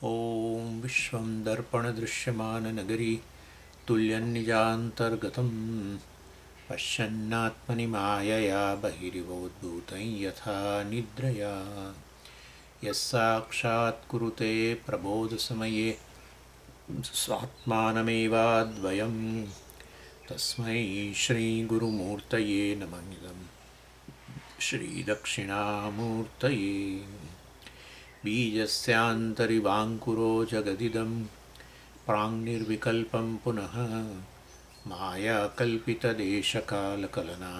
ॐ विश्वं दर्पणदृश्यमाननगरी तुल्यन्निजान्तर्गतं पश्यन्नात्मनि मायया बहिरिवोद्भूतं यथा निद्रया यस्साक्षात् कुरुते प्रबोधसमये स्वात्मानमेवाद्वयं तस्मै श्रीगुरुमूर्तये नमः इदं श्रीदक्षिणामूर्तये बीजस्यान्तरिवाङ्कुरो जगदिदं प्राङ्निर्विकल्पं पुनः मायाकल्पितदेशकालकलना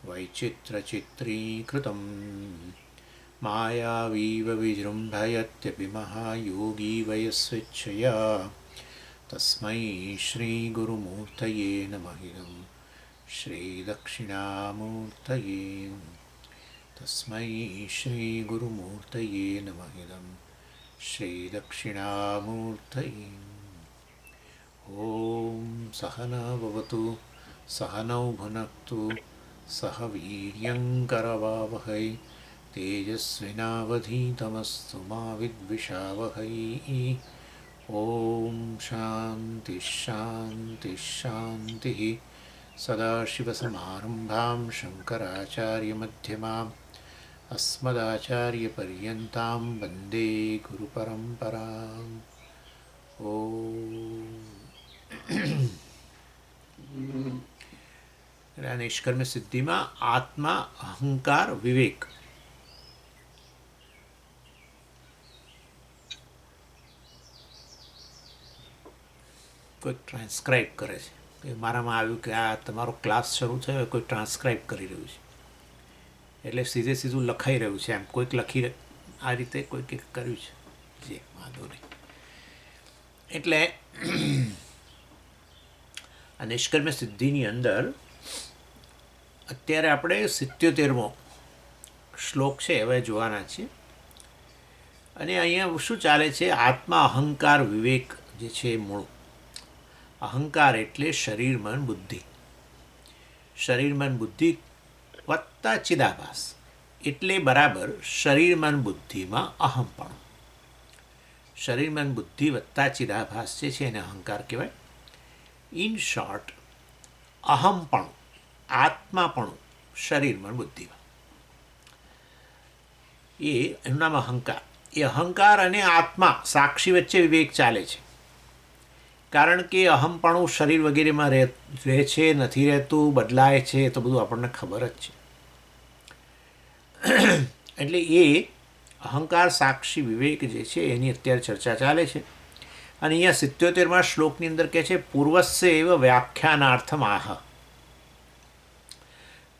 वैचित्रचित्रीकृतं मायावीव विजृम्भयत्यपि महायोगी वयस्वेच्छया तस्मै श्रीगुरुमूर्तये नमः इदं श्रीदक्षिणामूर्तये तस्मै श्रीगुरुमूर्तये नमः इदं श्रीदक्षिणामूर्तये। ॐ सहना भवतु सहनौ भुनक्तु सह वीर्यङ्करवावहै तेजस्विनावधीतमस्तु मा विद्विषावहै। ॐ शान्तिः शान्तिः शान्तिः। सदाशिवसमारम्भां शङ्कराचार्यमध्यमाम् अस्मदाचार्यपर्यन्तां वन्दे गुरुपरम्पराम्। ओम निष्कर्म सिद्धि में आत्मा अहंकार विवेक कोई ट्रांसक्राइब करे छे मारामां आव्युं के आ तमारो क्लास शरू थयो कोई ट्रांसक्राइब करी रह्युं छे એટલે સીધે સીધું લખાઈ રહ્યું છે એમ કોઈક લખી આ રીતે કોઈક કર્યું છે જે વાંધો નહીં એટલે આ નિષ્કર્મ સિદ્ધિની અંદર અત્યારે આપણે 77મો શ્લોક છે હવે જોવાના છીએ અને અહીંયા શું ચાલે છે આત્મા અહંકાર વિવેક જે છે મૂળ અહંકાર એટલે શરીર મન બુદ્ધિ શરીર મન બુદ્ધિ વત્તા ચિદાભાસ એટલે બરાબર શરીર મન બુદ્ધિમાં અહમપણું શરીર મન બુદ્ધિ વત્તા ચિદાભાસ જે છે એને અહંકાર કહેવાય. ઇન શોર્ટ અહમપણું આત્માપણું શરીર મન બુદ્ધિમાં એનું નામ અહંકાર. એ અહંકાર અને આત્મા સાક્ષી વચ્ચે વિવેક ચાલે છે કારણ કે અહમપણું શરીર વગેરેમાં રહે છે નથી રહેતું બદલાય છે તો બધું આપણને ખબર જ છે એટલે એ અહંકાર સાક્ષી વિવેક જે છે એની અત્યારે ચર્ચા ચાલે છે અને અહીંયા 77મા શ્લોકની અંદર કહે છે પૂર્વસ્ય એવ વ્યાખ્યાનાર્થમ આહ.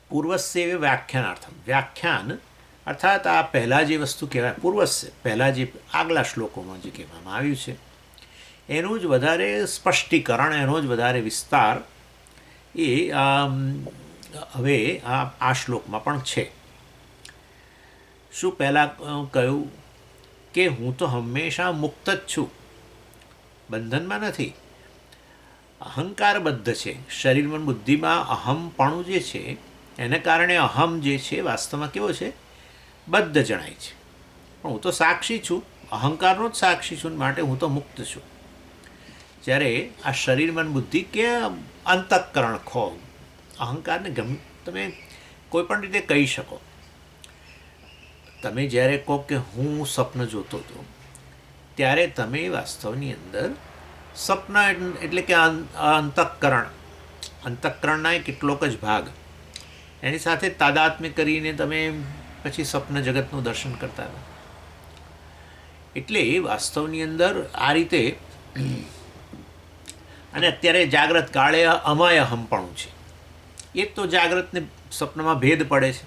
પૂર્વસ્ય એવ વ્યાખ્યાનાર્થમ વ્યાખ્યાન અર્થાત આ પહેલાં જે વસ્તુ કહેવાય પૂર્વસ્ય પહેલાં જે આગલા શ્લોકોમાં જે કહેવામાં આવ્યું છે એનું જ વધારે સ્પષ્ટીકરણ એનો જ વધારે વિસ્તાર એ હવે આ શ્લોકમાં પણ છે. શું પહેલાં કહ્યું કે હું તો હંમેશા મુક્ત જ છું બંધનમાં નથી અહંકારબદ્ધ છે શરીર મન બુદ્ધિમાં અહમપણું જે છે એને કારણે અહમ જે છે વાસ્તવમાં કેવો છે બદ્ધ જણાય છે પણ હું તો સાક્ષી છું અહંકારનો જ સાક્ષી છું માટે હું તો મુક્ત છું. જ્યારે આ શરીર મન બુદ્ધિ કે અંતઃકરણ ખો અહંકારને તમે કોઈ પણ રીતે કહી શકો. તમે જ્યારે કહો કે હું સ્વપ્ન જોતો હતો ત્યારે તમે વાસ્તવની અંદર સ્વપ્ન એટલે કે અંતઃકરણના કેટલોક જ ભાગ એની સાથે તાદાત્મ્ય કરીને તમે પછી સ્વપ્ન જગતનું દર્શન કરતા હતા. એટલે વાસ્તવની અંદર આ રીતે અને અત્યારે જાગ્રત કાળે અમાય અહમપણું છે એ તો જાગ્રતને સ્વપ્નમાં ભેદ પડે છે.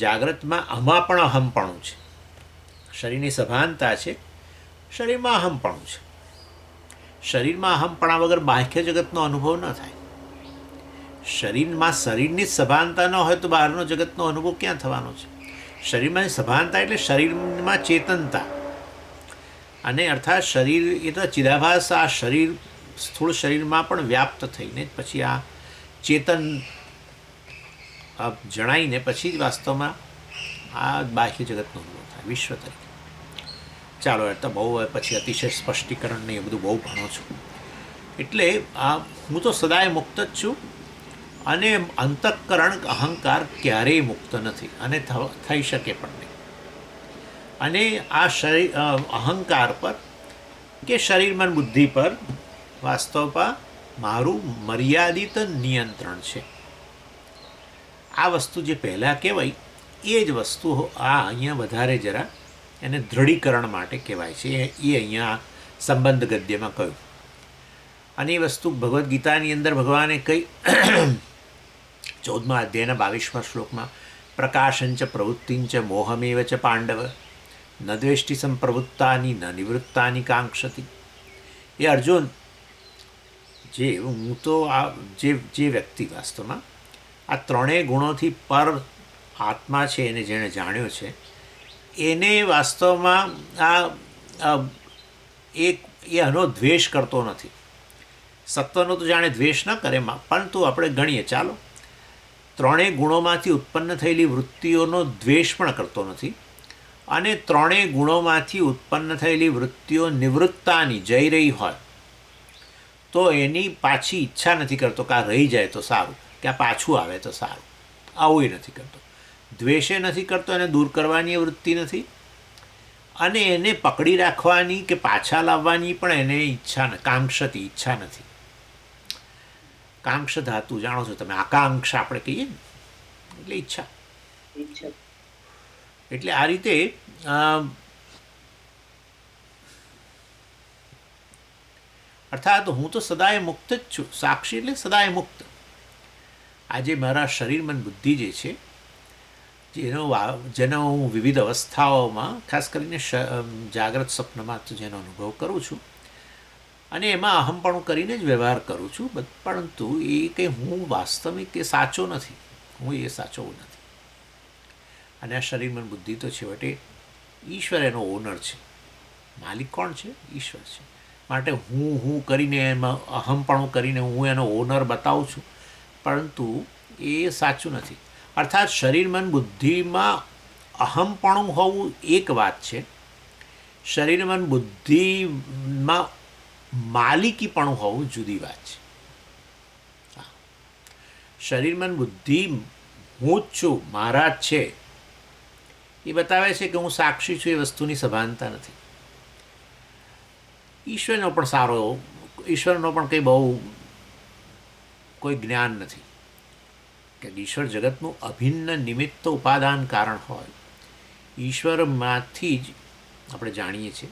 જાગ્રતમાં આમાં પણ અહમપણું છે શરીરની સભાનતા છે શરીરમાં અહમપણું છે. શરીરમાં અહમપણા વગર બાહ્ય જગતનો અનુભવ ન થાય. શરીરની જ સભાનતા ન હોય તો બહારનો જગતનો અનુભવ ક્યાં થવાનો છે. શરીરમાં સભાનતા એટલે શરીરમાં ચેતનતા અને અર્થાત શરીર એ તો ચિદાભાસ આ શરીર સ્થૂળ શરીરમાં પણ વ્યાપ્ત થઈને પછી આ ચેતન જણાઈને પછી જ વાસ્તવમાં આ બાહ્ય જગતનો અનુભવ થાય વિશ્વ તરીકે. ચાલો એ તો બહુ પછી અતિશય સ્પષ્ટીકરણ ને એ બધું બહુ ભણો છું. એટલે હું તો સદાય મુક્ત જ છું, અને અંતઃકરણ અહંકાર ક્યારેય મુક્ત નથી અને થઈ શકે પણ નહીં. અને આ શરીર અહંકાર પર કે શરીર મન બુદ્ધિ પર વાસ્તવમાં મારું મર્યાદિત નિયંત્રણ છે. આ વસ્તુ જે પહેલાં કહેવાય એ જ વસ્તુ અહીંયા વધારે જરા એને દૃઢીકરણ માટે કહેવાય છે. એ અહીંયા સંબંધ ગદ્યમાં કહ્યું. અને એ વસ્તુ ભગવદ્ ગીતાની અંદર ભગવાને કહી 14મા અધ્યાયના 22મા શ્લોકમાં, પ્રકાશંચ પ્રવૃત્તિંચ મોહમેવ ચ પાંડવ ન દ્વેષ્ટિ સંપ્રવૃત્તાની ન નિવૃત્તાની કાંક્ષતિ. એ અર્જુન, જે હું તો જે વ્યક્તિ વાસ્તવમાં આ ત્રણેય ગુણોથી પર આત્મા છે એને જેણે જાણ્યો છે, એને વાસ્તવમાં એ આનો દ્વેષ કરતો નથી. સત્વનો તો જાણે દ્વેષ ન કરે, પરંતુ આપણે ગણીએ ચાલો, ત્રણેય ગુણોમાંથી ઉત્પન્ન થયેલી વૃત્તિઓનો દ્વેષ પણ કરતો નથી, અને ત્રણેય ગુણોમાંથી ઉત્પન્ન થયેલી વૃત્તિઓ નિવૃત્તાની જઈ રહી હોય તો એની પાછી ઈચ્છા નથી કરતો કે આ રહી જાય તો સારું, કે આ પાછું આવે તો સારું. આવું એ નથી કરતો. દ્વેષે નથી કરતો, એને દૂર કરવાની વૃત્તિ નથી, અને એને પકડી રાખવાની કે પાછા લાવવાની પણ એને ઈચ્છા કાંક્ષતી ઈચ્છા નથી. કાંક્ષ ધાતુ જાણો છો તમે, આકાંક્ષા આપણે કહીએ ને, એટલે ઈચ્છા. એટલે આ રીતે અર્થાત હું તો સદાય મુક્ત જ છું. સાક્ષી એટલે સદાય મુક્ત. આજે મારા શરીર મન બુદ્ધિ જે છે, જેનો હું વિવિધ અવસ્થાઓમાં, ખાસ કરીને જાગ્રત સ્વપ્નમાં તો જેનો અનુભવ કરું છું, અને એમાં અહમપણું કરીને જ વ્યવહાર કરું છું, પરંતુ એ કંઈ હું વાસ્તવિક એ સાચો નથી. હું એ સાચો નથી. અને આ શરીર મન બુદ્ધિ તો છેવટે ઈશ્વર એનો ઓનર છે. માલિક કોણ છે? ઈશ્વર છે. માટે હું કરીને એમાં અહમપણું કરીને હું એનો ઓનર બતાવું છું, પરંતુ એ સાચું નથી. અર્થાત શરીર મન બુદ્ધિમાં અહમપણું હોવું એક વાત છે, શરીર મન બુદ્ધિમાં માલિકીપણું હોવું જુદી વાત છે. શરીર મન બુદ્ધિ હું જ છું, મારા જ છે, એ બતાવે છે કે હું સાક્ષી છું. એ વસ્તુની સભાનતા નથી. ઈશ્વરનો પણ કંઈ બહુ કોઈ જ્ઞાન નથી, કે ઈશ્વર જગતનું અભિન્ન નિમિત્ત ઉપાદાન કારણ હોય. ઈશ્વરમાંથી જ આપણે જાણીએ છીએ,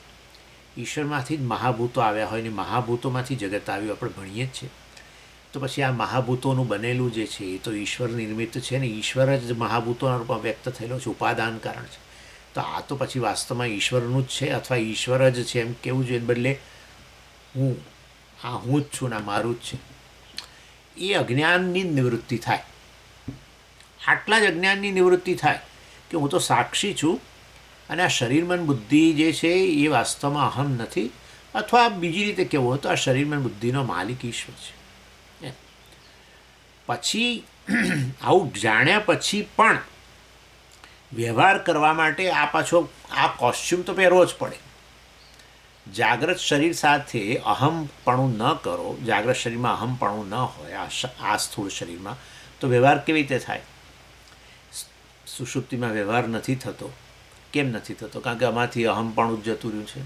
ઈશ્વરમાંથી જ મહાભૂતો આવ્યા હોય, ને મહાભૂતોમાંથી જગત આવ્યું આપણે ભણીએ જ છીએ. તો પછી આ મહાભૂતોનું બનેલું જે છે એ તો ઈશ્વર નિર્મિત છે ને, ઈશ્વર જ મહાભૂતોના રૂપમાં વ્યક્ત થયેલો છે, ઉપાદાન કારણ છે. તો આ તો પછી વાસ્તવમાં ઈશ્વરનું જ છે, અથવા ઈશ્વર જ છે એમ કહેવું જોઈએ. બદલે હું જ છું ને મારું જ છે. એ અજ્ઞાનની નિવૃત્તિ થાય. આટલા જ અજ્ઞાનની નિવૃત્તિ થાય કે હું તો સાક્ષી છું, અને આ શરીર મન બુદ્ધિ જે છે એ વાસ્તવમાં અહમ નથી, અથવા બીજી રીતે કહેવું હોય તો આ શરીર મન બુદ્ધિનો માલિક ઈશ્વર છે. પછી આવું જાણ્યા પછી પણ વ્યવહાર કરવા માટે આ કોસ્ચ્યુમ તો પહેરવો જ પડે. જાગ્રત શરીર સાથે અહમપણું ન કરો, જાગ્રત શરીરમાં અહમપણું ન હોય, આ સ્થૂળ શરીરમાં, તો વ્યવહાર કેવી રીતે થાય? સુષુપ્તિમાં વ્યવહાર નથી થતો. કેમ નથી થતો? કારણ કે આમાંથી અહમપણું જ જતું રહ્યું છે,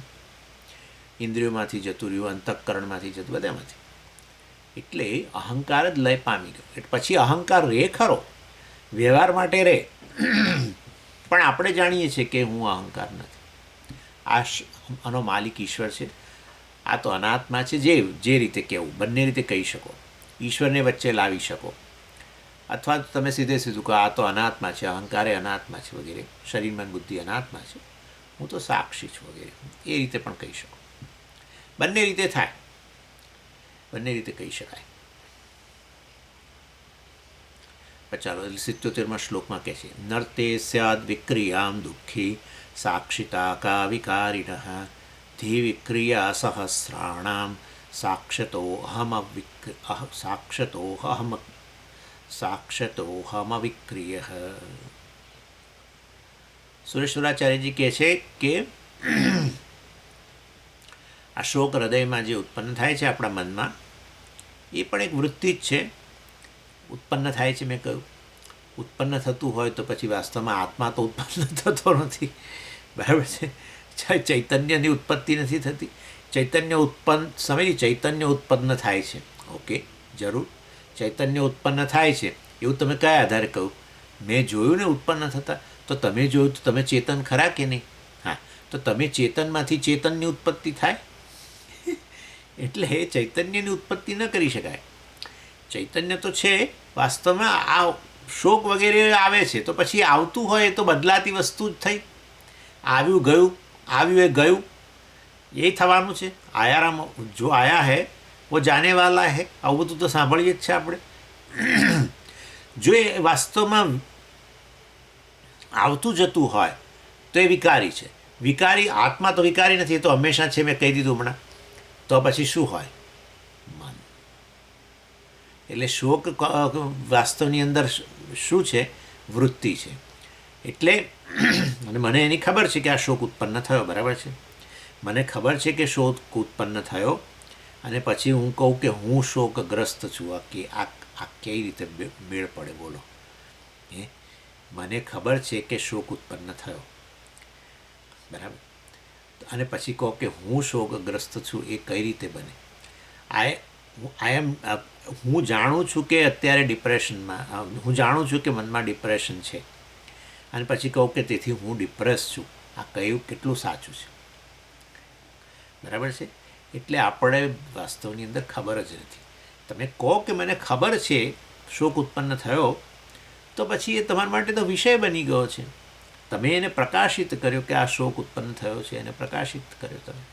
ઇન્દ્રિયોમાંથી જતું રહ્યું, અંતઃકરણમાંથી જતું, બધામાંથી. એટલે અહંકાર જ લય પામી ગયો. એટલે પછી અહંકાર રહે ખરો, વ્યવહાર માટે રહે, પણ આપણે જાણીએ છીએ કે હું અહંકાર નથી. આનો માલિક ઈશ્વર છે. આ તો અનાત્મા છે. જે રીતે કહેવું, બંને રીતે કહી શકો. ઈશ્વરને વચ્ચે લાવી શકો, અથવા તો તમે સીધું કહો આ તો અનાત્મા છે, અહંકારે અનાત્મા છે વગેરે, શરીર મન બુદ્ધિ અનાત્મા છે, હું તો સાક્ષી છું વગેરે. એ રીતે પણ કહી શકો. બંને રીતે થાય, બંને રીતે કહી શકાય. ચાલો 77મા શ્લોકમાં કહે છે, નર્તે સ્યાદ વિક્રિયામ દુઃખી સાક્ષિતા કા વિકારિણ ધી વિક્રિયા સહસ્રાણામ સાક્ષતોહમ અવિક્રિય. સુરેશ્વરાચાર્યજી કહે છે કે આ શોક હૃદયમાં જે ઉત્પન્ન થાય છે આપણા મનમાં, એ પણ એક વૃત્તિ જ છે. ઉત્પન્ન થાય છે, મેં કહ્યું. ઉત્પન્ન થતું હોય તો પછી વાસ્તવમાં આત્મા તો ઉત્પન્ન થતો નથી, બરાબર છે. ચૈતન્યની ઉત્પત્તિ નથી થતી. ચૈતન્ય ઉત્પન્ન થાય છે. ઓકે, જરૂર. ચૈતન્ય ઉત્પન્ન થાય છે એવું તમે કયા આધારે કહ્યું? મેં જોયું ને ઉત્પન્ન થતા. તો તમે જોયું તો તમે ચેતન ખરા કે નહીં? હા, તો તમે ચેતનમાંથી ચેતનની ઉત્પત્તિ થાય. એટલે ચૈતન્યની ઉત્પત્તિ ન કરી શકાય. ચૈતન્ય તો છે વાસ્તવમાં. આ શોક વગેરે આવે છે તો પછી આવતું હોય એ તો બદલાતી વસ્તુ જ થઈ. આવ્યું એ ગયું, એ થવાનું છે. આયારામ જો આયા હૈ वो जाने वाला है. આવું બધું તો સાંભળીએ જ છે આપણે. જો એ વાસ્તવમાં આવતું જતું હોય તો એ વિકારી છે. વિકારી આત્મા તો વિકારી નથી, એ તો હંમેશા છે, મેં કહી દીધું હમણાં. તો પછી શું હોય? મન. એટલે શોક વાસ્તવની અંદર શું છે? વૃત્તિ છે. એટલે અને મને એની ખબર છે કે આ શોક ઉત્પન્ન થયો, બરાબર છે. મને ખબર છે કે શોક ઉત્પન્ન થયો, અને પછી હું કહું કે હું શોકગ્રસ્ત છું. આ કઈ રીતે મેળ પડે? બોલો. મને ખબર છે કે શોક ઉત્પન્ન થયો, બરાબર, અને પછી કહો કે હું શોકગ્રસ્ત છું. એ કઈ રીતે બને? હું જાણું છું કે અત્યારે ડિપ્રેશનમાં, હું જાણું છું કે મનમાં ડિપ્રેશન છે, અને પછી કહું કે તેથી હું ડિપ્રેસ છું. આ કયું કેટલું સાચું છે? બરાબર છે. એટલે આપણે વાસ્તવની અંદર ખબર જ નથી. તમે કહો કે મને ખબર છે શોક ઉત્પન્ન થયો, તો પછી એ તમારા માટે તો વિષય બની ગયો છે. તમે એને પ્રકાશિત કર્યો કે આ શોક ઉત્પન્ન થયો છે, એને પ્રકાશિત કર્યો તમે.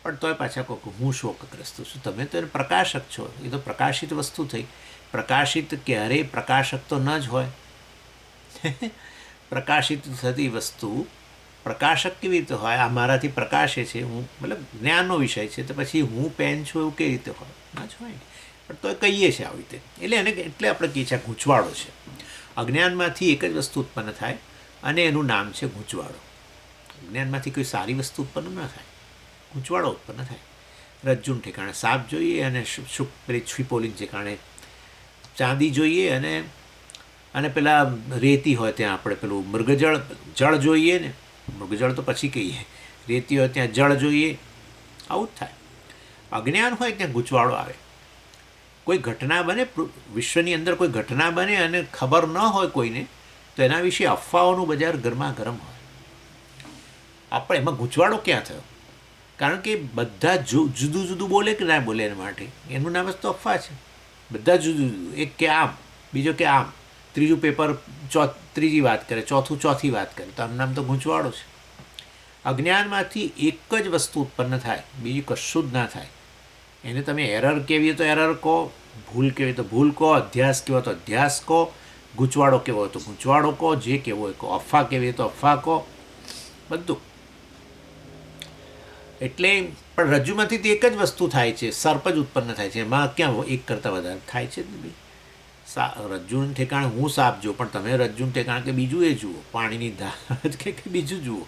પણ તોય પાછા કહો કે હું શોકગ્રસ્ત છું. તમે તો એને પ્રકાશક છો. એ તો પ્રકાશિત વસ્તુ થઈ. પ્રકાશિત ક્યારેય પ્રકાશક તો ન જ હોય. પ્રકાશિત થતી વસ્તુ પ્રકાશક કેવી રીતે હોય? આ મારાથી પ્રકાશે છે, હું મતલબ જ્ઞાનનો વિષય છે, તો પછી હું પેન છું એવું કઈ રીતે હોય? ના જ હોય. પણ તો કહીએ છીએ આવી રીતે. એટલે આપણે કહીએ છીએ ગૂંચવાડો છે. અજ્ઞાનમાંથી એક જ વસ્તુ ઉત્પન્ન થાય અને એનું નામ છે ગૂંચવાડો. અજ્ઞાનમાંથી કોઈ સારી વસ્તુ ઉત્પન્ન ન થાય, ગૂંચવાડો ઉત્પન્ન થાય. રજ્જુન ઠેકાણે સાપ જોઈએ અને પેલી છિપોલીન ઠેકાણે ચાંદી જોઈએ, અને પેલા રેતી હોય ત્યાં આપણે પેલું જળ જોઈએ ને. મૃગજળ તો પછી કહીએ. રેતી હોય ત્યાં જળ જોઈએ. આવું જ થાય. અજ્ઞાન હોય ત્યાં ગૂંચવાડો આવે. કોઈ ઘટના બને, વિશ્વની અંદર કોઈ ઘટના બને અને ખબર ન હોય કોઈને, તો એના વિશે અફવાઓનું બજાર ગરમા ગરમ હોય. આપણે એમાં ગૂંચવાડો ક્યાં થયો? કારણ કે બધા જુદું જુદું બોલે કે ના બોલે, એના માટે એનું નામ જ તો અફવા છે. બધા જુદું જુદું. એક કે આમ, બીજો કે આમ, ત્રીજું પેપર ત્રીજી વાત કરે, ચોથું ચોથી વાત કરે, તો આનું નામ તો ગૂંચવાડો છે. અજ્ઞાનમાંથી એક જ વસ્તુ ઉત્પન્ન થાય, બીજું કશું જ ના થાય. એને તમે એરર કહેવી તો એરર કહો, ભૂલ કહેવી તો ભૂલ કહો, અધ્યાસ કહેવો તો અધ્યાસ કહો, ગૂંચવાડો કહેવો હોય તો ગૂંચવાડો કહો, જે કહેવો હોય કહો, અફવા કહેવી તો અફવા કહો, બધું. એટલે પણ રજ્જુમાંથી તો એક જ વસ્તુ થાય છે, સર્પ જ ઉત્પન્ન થાય છે. એમાં ક્યાં એક કરતાં વધારે થાય છે ને ભાઈ? રજ્જુન ઠેકાણે હું સાપ જુઓ, પણ તમે રજ્જુન ઠેકાણે કે બીજું એ જુઓ, પાણીની ધાર કે બીજું જુઓ,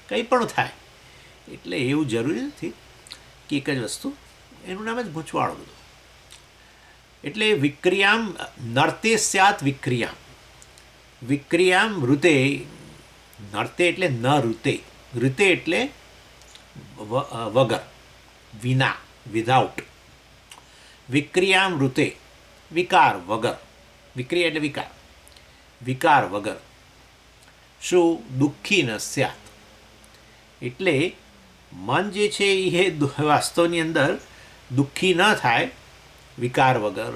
કંઈ પણ થાય. એટલે એવું જરૂરી નથી કે એક જ વસ્તુ. એનું નામ જ ગૂંચવાડો બધું. એટલે વિક્રિયામ નર્તે સ્યાત વિક્રિયામ. વિક્રિયામ ઋતે. નર્તે એટલે ન ઋતે. ઋતે એટલે વગર, વિના, વિધાઉટ. વિક્રિયામ ઋતે, વિકાર વગર. વિક્રિયા એટલે વિકાર. વિકાર વગર. શું? દુઃખી ન સ્યાત. એટલે મન જે છે એ વાસ્તવની અંદર દુઃખી ન થાય વિકાર વગર.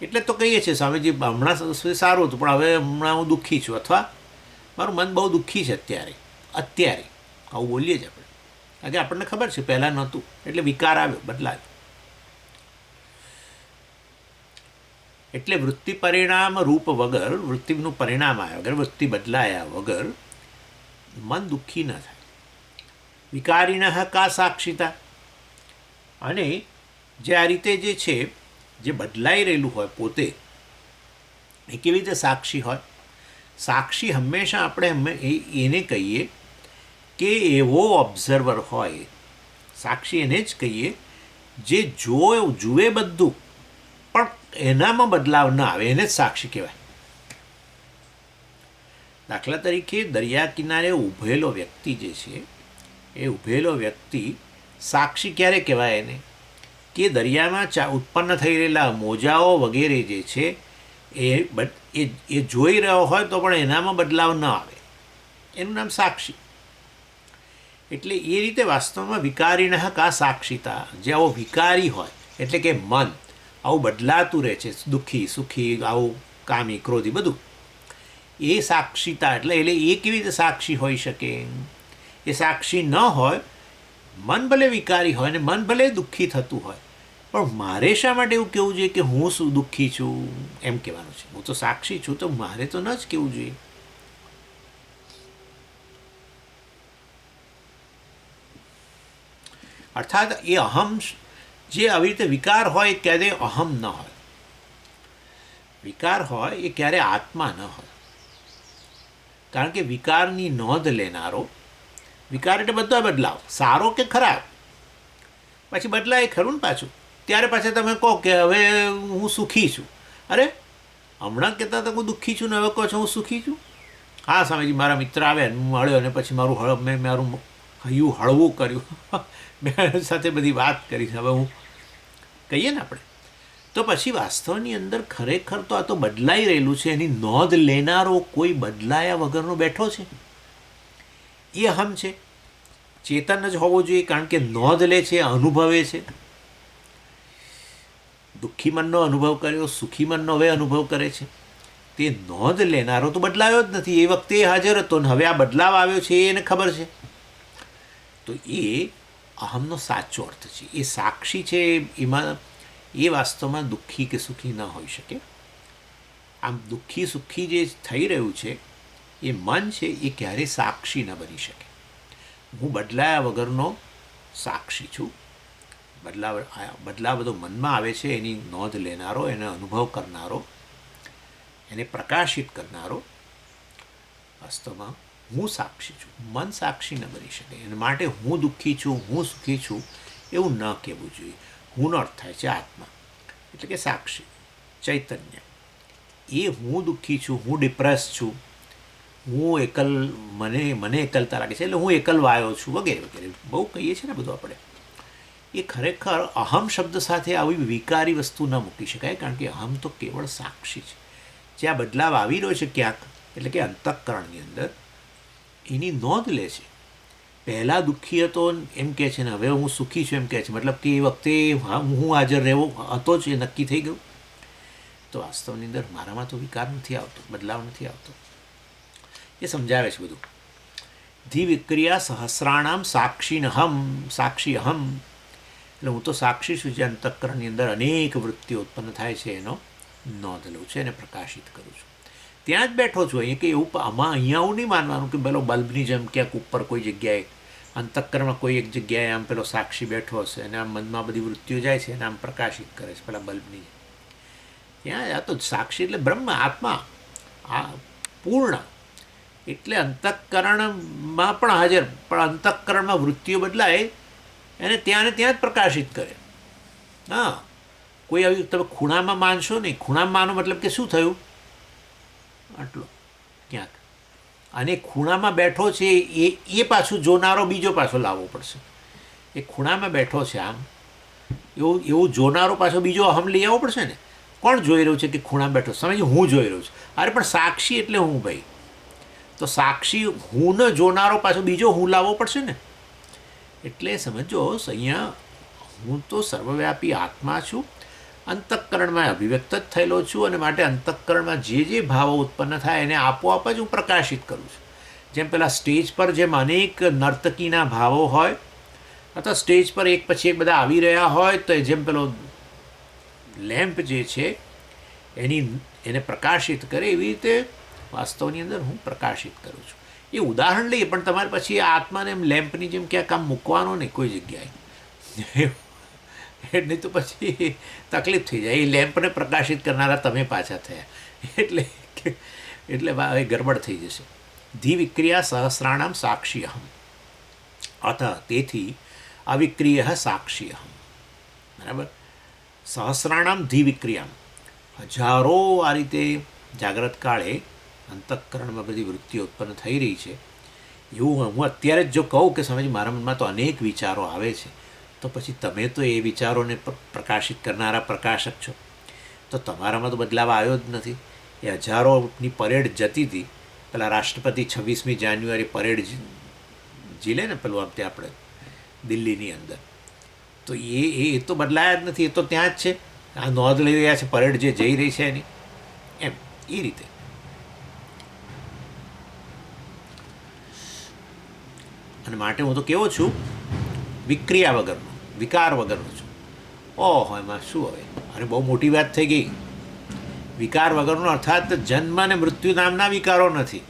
એટલે તો કહીએ છીએ સ્વામીજી હમણાં સારું હતું પણ હવે હમણાં હું દુઃખી છું, અથવા મારું મન બહુ દુઃખી છે અત્યારે આવું બોલીએ જ આપણે. આજે આપણને ખબર છે પહેલાં નહોતું, એટલે વિકાર આવ્યો, બદલાયો. એટલે વૃત્તિ પરિણામ રૂપ વગર, વૃત્તિનું પરિણામ આવ્યા વગર, વૃત્તિ બદલાયા વગર મન દુઃખી ન થાય. વિકારીણ કા સાક્ષિતા. અને જે આ રીતે જે છે, જે બદલાઈ રહેલું હોય પોતે, એ કેવી રીતે સાક્ષી હોય? સાક્ષી હંમેશા આપણે એને કહીએ કે એવો ઓબ્ઝર્વર હોય સાક્ષી એને જ કહીએ જે જુએ બધું પણ એનામાં બદલાવ ન આવે, એને જ સાક્ષી કહેવાય. દાખલા તરીકે દરિયા કિનારે ઊભેલો વ્યક્તિ જે છે, એ ઊભેલો વ્યક્તિ સાક્ષી ક્યારે કહેવાય એને? કે દરિયામાં ઉત્પન્ન થઈ રહેલા મોજાઓ વગેરે જે છે એ જોઈ રહ્યો હોય તો પણ એનામાં બદલાવ ન આવે, એનું નામ સાક્ષી. એટલે એ રીતે વાસ્તવમાં વિકારીણ કા સાક્ષીતા, જે આવો વિકારી હોય એટલે કે મન આવું બદલાતું રહે છે, દુઃખી સુખી, આવું કામી ક્રોધી બધું, એ સાક્ષીતા. એટલે એ કેવી રીતે સાક્ષી હોઈ શકે? એ સાક્ષી ન હોય, મન ભલે વિકારી હોય ને મન ભલે દુઃખી થતું હોય, પણ મારે શા માટે એવું કહેવું જોઈએ કે હું શું દુઃખી છું? એમ કહેવાનું છે. હું તો સાક્ષી છું, તો મારે તો ન જ કહેવું જોઈએ. અર્થાત એ અહમ જે આવી રીતે વિકાર હોય ક્યારે અહમ ન હોય, વિકાર હોય એ ક્યારે આત્મા ન હોય. કારણ કે વિકારની નોંધ લેનારો, વિકાર એટલે બધો બદલાવ, સારો કે ખરાબ, પછી બદલાય ખરું ને પાછું. ત્યારે પાછા તમે કહો કે હવે હું સુખી છું. અરે હમણાં કહેતા હતા હું દુઃખી છું ને હવે કહો છો હું સુખી છું? હા સ્વામીજી, મારા મિત્ર આવ્યા, હું મળ્યો અને પછી મેં મારું હૈયું હળવું કર્યું, મેં એની સાથે બધી વાત કરી. હવે હું કહીએ ને આપણે, તો પછી વાસ્તવની અંદર ખરેખર તો આ તો બદલાઈ રહેલું છે, એની નોંધ લેનારો કોઈ બદલાયા વગરનો બેઠો છે, એ અહમ છે. ચેતન જ હોવો જોઈએ, કારણ કે નોંધ લે છે, અનુભવે છે. દુઃખી મનનો અનુભવ કર્યો, સુખી મનનો હવે અનુભવ કરે છે. તે નોંધ લેનારો તો બદલાયો જ નથી. એ વખતે હાજર હતો ને હવે આ બદલાવ આવ્યો છે એને ખબર છે. તો એ અહમનો સાચો અર્થ છે. એ સાક્ષી છે, એમાં એ વાસ્તવમાં દુઃખી કે સુખી ન હોઈ શકે. આમ દુઃખી સુખી જે થઈ રહ્યું છે એ મન છે, એ ક્યારેય સાક્ષી ન બની શકે. હું બદલાયા વગરનો સાક્ષી છું. બદલાવ બધો મનમાં આવે છે, એની નોંધ લેનારો, એને અનુભવ કરનારો, એને પ્રકાશિત કરનારો વાસ્તવમાં હું સાક્ષી છું. મન સાક્ષી ન બની શકે. એના માટે હું દુઃખી છું, હું સુખી છું એવું ન કહેવું જોઈએ. હુંનો અર્થ થાય છે આત્મા, એટલે કે સાક્ષી ચૈતન્ય. એ હું દુઃખી છું, હું ડિપ્રેસ છું, હું મને એકલતા લાગે છે એટલે હું એકલવાયો છું વગેરે વગેરે બહુ કહીએ છીએ ને બધું આપણે. એ ખરેખર અહમ શબ્દ સાથે આવી વિકારી વસ્તુ ન મૂકી શકાય, કારણ કે અહમ તો કેવળ સાક્ષી છે. જે આ બદલાવ આવી રહ્યો છે ક્યાંક, એટલે કે અંતઃકરણની અંદર, એની નોંધ લે છે. પહેલાં દુઃખી હતો એમ કહે છે ને હવે હું સુખી છું એમ કહે છે, મતલબ કે એ વખતે હું હાજર રહેવો હતો જ, એ નક્કી થઈ ગયું. તો વાસ્તવની અંદર મારામાં તો વિકાર નથી આવતો, બદલાવ નથી આવતો. એ સમજાવે છે બધું. ધિ વિક્રિયા સહસ્રાણામ સાક્ષીનહમ, સાક્ષી અહમ. એટલે હું તો સાક્ષી છું, જે અંતઃકરણની અંદર અનેક વૃત્તિઓ ઉત્પન્ન થાય છે એનો નોંધ લઉં છું, એને પ્રકાશિત કરું છું. ત્યાં જ બેઠો છું. અહીં કે એવું અહીંયા આવું નહીં માનવાનું કે પેલો બલ્બની જેમ ક્યાંક ઉપર કોઈ જગ્યાએ અંતઃકરણમાં કોઈ એક જગ્યાએ આમ પેલો સાક્ષી બેઠો હશે અને આમ મનમાં બધી વૃત્તિઓ જાય છે અને આમ પ્રકાશિત કરે છે પેલા બલ્બની. ત્યાં આ તો સાક્ષી એટલે બ્રહ્મ, આત્મા, આ પૂર્ણ. એટલે અંતઃકરણમાં પણ હાજર, પણ અંતઃકરણમાં વૃત્તિઓ બદલાય એને ત્યાં ને ત્યાં જ પ્રકાશિત કરે. હા, કોઈ આવી તમે ખૂણામાં માનશો નહીં. ખૂણામાં માનો મતલબ કે શું થયું? આટલો ક્યાંક. અને ખૂણામાં બેઠો છે એ પાછું જોનારો બીજો પાછો લાવવો પડશે. એ ખૂણામાં બેઠો છે આમ, એવું જોનારો પાછો બીજો અહમ લઈ આવવો પડશે ને. કોણ જોઈ રહ્યું છે કે ખૂણામાં બેઠો? સમજ, હું જોઈ રહ્યો છું. અરે પણ સાક્ષી એટલે હું ભાઈ. તો સાક્ષી હું ન જોનારો પાછો બીજો હું લાવવો પડશે ને. એટલે સમજો, અહીંયા હું તો સર્વવ્યાપી આત્મા છું, અંતઃકરણમાં અભિવ્યક્ત જ થયેલો છું, અને માટે અંતઃકરણમાં જે ભાવો ઉત્પન્ન થાય એને આપોઆપ જ હું પ્રકાશિત કરું છું. જેમ પેલા સ્ટેજ પર જેમ અનેક નર્તકીના ભાવો હોય, અથવા સ્ટેજ પર એક પછી એક બધા આવી રહ્યા હોય, તો જેમ પેલો લેમ્પ જે છે એને પ્રકાશિત કરે, એવી રીતે વાસ્તવની અંદર હું પ્રકાશિત કરું છું. એ ઉદાહરણ લઈએ, પણ તમારે પછી આ આત્માને એમ લેમ્પની જેમ ક્યાંક આમ મૂકવાનો નહીં કોઈ જગ્યાએ, નહીં તો પછી તકલીફ થઈ જાય. એ લેમ્પને પ્રકાશિત કરનારા તમે પાછા થયા, એટલે એ ગરબડ થઈ જશે. ધિ વિક્રિયા સહસ્રાણામ સાક્ષી અહમ. અથ તેથી અવિક્રિય સાક્ષી અહમ. બરાબર. સહસ્રાણામ ધિવિક્રિયામ, હજારો આ રીતે જાગ્રત કાળે અંતઃકરણમાં બધી વૃત્તિઓ ઉત્પન્ન થઈ રહી છે. એવું હું અત્યારે જ જો કહું કે સમજ મારા મનમાં તો અનેક વિચારો આવે છે, તો પછી તમે તો એ વિચારોને પ્રકાશિત કરનારા પ્રકાશક છો, તો તમારામાં તો બદલાવ આવ્યો જ નથી. એ હજારોની પરેડ જતી હતી, પેલા રાષ્ટ્રપતિ 26મી જાન્યુઆરી પરેડ ઝીલે ને પેલું આમ આપણે દિલ્હીની અંદર, તો એ તો બદલાયા જ નથી. એ તો ત્યાં જ છે, આ નોંધ લઈ રહ્યા છે પરેડ જે જઈ રહી છે એની. એમ એ રીતે અને માટે હું તો કેવો છું, વિક્રિયા વગરનો, વિકાર વગરનો છું. ઓહો, એમાં શું હવે, અને બહુ મોટી વાત થઈ ગઈ. વિકાર વગરનો અર્થાત જન્મ અને મૃત્યુ નામના વિકારો નથી.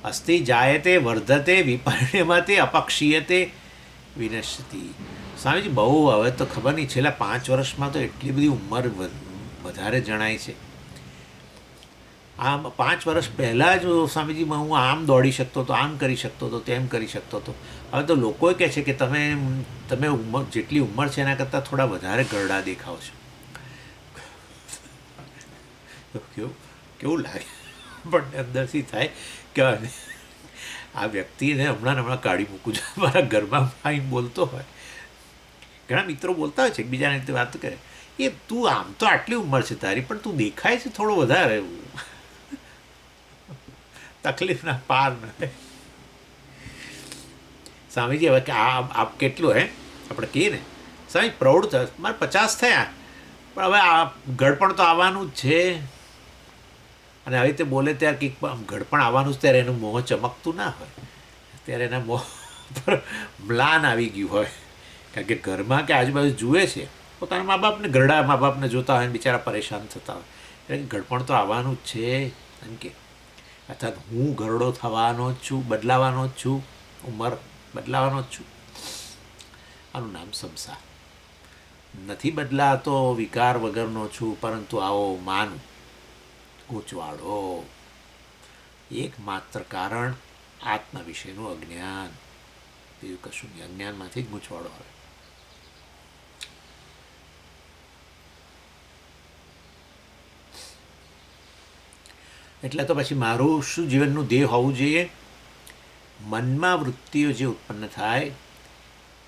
અસ્તિ જાયતે વર્ધતે વિપરિણમતે અપક્ષીયતે વિનશ્યતિ. સ્વામીજી બહુ હવે તો ખબર નહીં, છેલ્લા 5 વર્ષમાં તો એટલી બધી ઉંમર વધારે જણાય છે. આમ 5 વર્ષ પહેલાં જ સ્વામીજીમાં હું આમ દોડી શકતો હતો, આમ કરી શકતો હતો, તેમ કરી શકતો હતો. હવે તો લોકો કહે છે કે તમે ઉંમર જેટલી ઉંમર છે એના કરતાં થોડા વધારે ઘરડા દેખાવ છો. કેવું લાગે પણ અંદરથી થાય કે આ વ્યક્તિને હમણાં કાઢી મૂકું છું. મારા ઘરમાં આવીને બોલતો હોય, ઘણા મિત્રો બોલતા હોય છે એકબીજાને રીતે વાત કરે, એ તું આમ તો આટલી ઉંમર છે તારી, પણ તું દેખાય છે થોડો વધારે. તકલીફના પાર ન. સ્વામીજી હવે કે આપ કેટલું હે આપણે કહીએ ને, સ્વામી પ્રૌઢ મારે 50 થયા, પણ હવે આ ઘડપણ તો આવવાનું જ છે. અને આવી રીતે બોલે ત્યારે કંઈક ઘડપણ આવવાનું જ, ત્યારે એનું મોં ચમકતું ના હોય, ત્યારે એના મોં પર મ્લાન આવી ગયું હોય. કારણ કે ઘરમાં કે આજુબાજુ જુએ છે, પોતાના મા બાપને, ઘરડા મા બાપને જોતા હોય, બિચારા પરેશાન થતા હોય, એટલે ઘડપણ તો આવવાનું જ છે એમ કે. અર્થાત હું ઘરડો થવાનો જ છું, બદલાવાનો જ છું, ઉંમર બદલાવાનો જ છું. આનું નામ સંસાર. નથી બદલાતો, વિકાર વગરનો છું, પરંતુ આવો માનું ગૂંચવાડો. એકમાત્ર કારણ આત્મા વિશેનું અજ્ઞાન, બીજું કશું નહીં. અજ્ઞાનમાંથી જ ગૂંચવાડો આવે. એટલે તો પછી મારું શું જીવનનું ધ્યેય હોવું જોઈએ? મનમાં વૃત્તિઓ જે ઉત્પન્ન થાય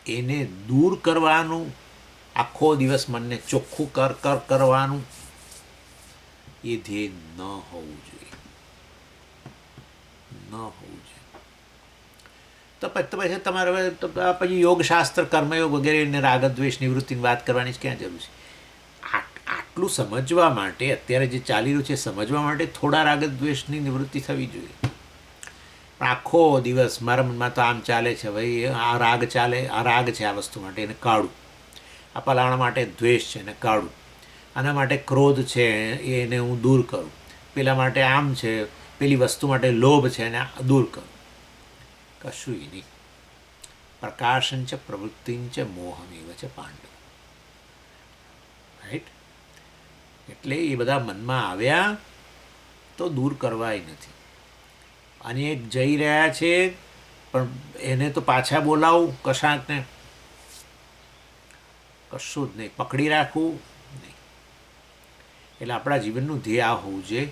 એને દૂર કરવાનું, આખો દિવસ મનને ચોખ્ખું કરવાનું, એ ધ્યેય ન હોવું જોઈએ. ન હોવું જોઈએ. તો પછી તમારે પછી યોગશાસ્ત્ર, કર્મયોગ વગેરે રાગદ્વેષ નિવૃત્તિની વાત કરવાની જ ક્યાં જરૂર છે? આટલું સમજવા માટે, અત્યારે જે ચાલી રહ્યું છે સમજવા માટે થોડા રાગદ્વેષની નિવૃત્તિ થવી જોઈએ. પણ આખો દિવસ મારા મનમાં તો આમ ચાલે છે, ભાઈ આ રાગ ચાલે, આ રાગ છે આ વસ્તુ માટે, એને કાઢું. આ પલાણા માટે દ્વેષ છે એને કાઢું. આના માટે ક્રોધ છે એને હું દૂર કરું. પેલા માટે આમ છે, પેલી વસ્તુ માટે લોભ છે એને દૂર કરું. કશું નહીં. પ્રકાશન ચ પ્રવૃત્તિંચ મોહમેવ ચ પાંડવ. રાઈટ? એટલે એ બધા મનમાં આવ્યા તો દૂર કરવાય નથી. અને એક જઈ રહ્યા છે, પણ એને તો પાછા બોલાવું કશાકને, કશું જ નહીં, પકડી રાખવું નહીં. એટલે આપણા જીવનનું ધ્યેય આ હોવું જોઈએ,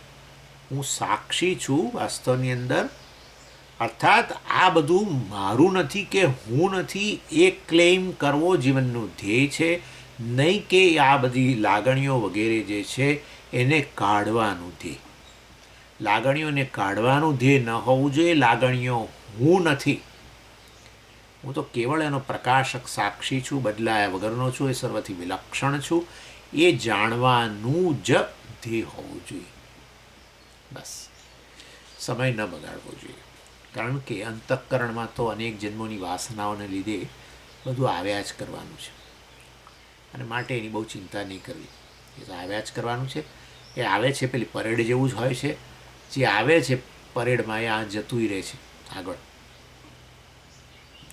હું સાક્ષી છું વાસ્તવની અંદર. અર્થાત આ બધું મારું નથી કે હું નથી, એ ક્લેમ કરવો જીવનનું ધ્યેય છે. નહીં કે આ બધી લાગણીઓ વગેરે જે છે એને કાઢવાનું ધ્યેય. લાગણીઓને કાઢવાનું ધ્યેય ન હોવું જોઈએ. લાગણીઓ હું નથી, હું તો કેવળ એનો પ્રકાશક સાક્ષી છું, બદલાયા વગરનો છું, એ સર્વથી વિલક્ષણ છું, એ જાણવાનું જ ધ્યેય હોવું જોઈએ. બસ સમય ન બગાડવો જોઈએ. કારણ કે અંતઃકરણમાં તો અનેક જન્મોની વાસનાઓને લીધે બધું આવ્યા જ કરવાનું છે. અને માટે એની બહુ ચિંતા નહીં કરવી. એ તો આવ્યા જ કરવાનું છે. એ આવે છે પેલી પરેડ જેવું જ હોય છે. જે આવે છે પરેડમાં એ આ જતું રહે છે, આગળ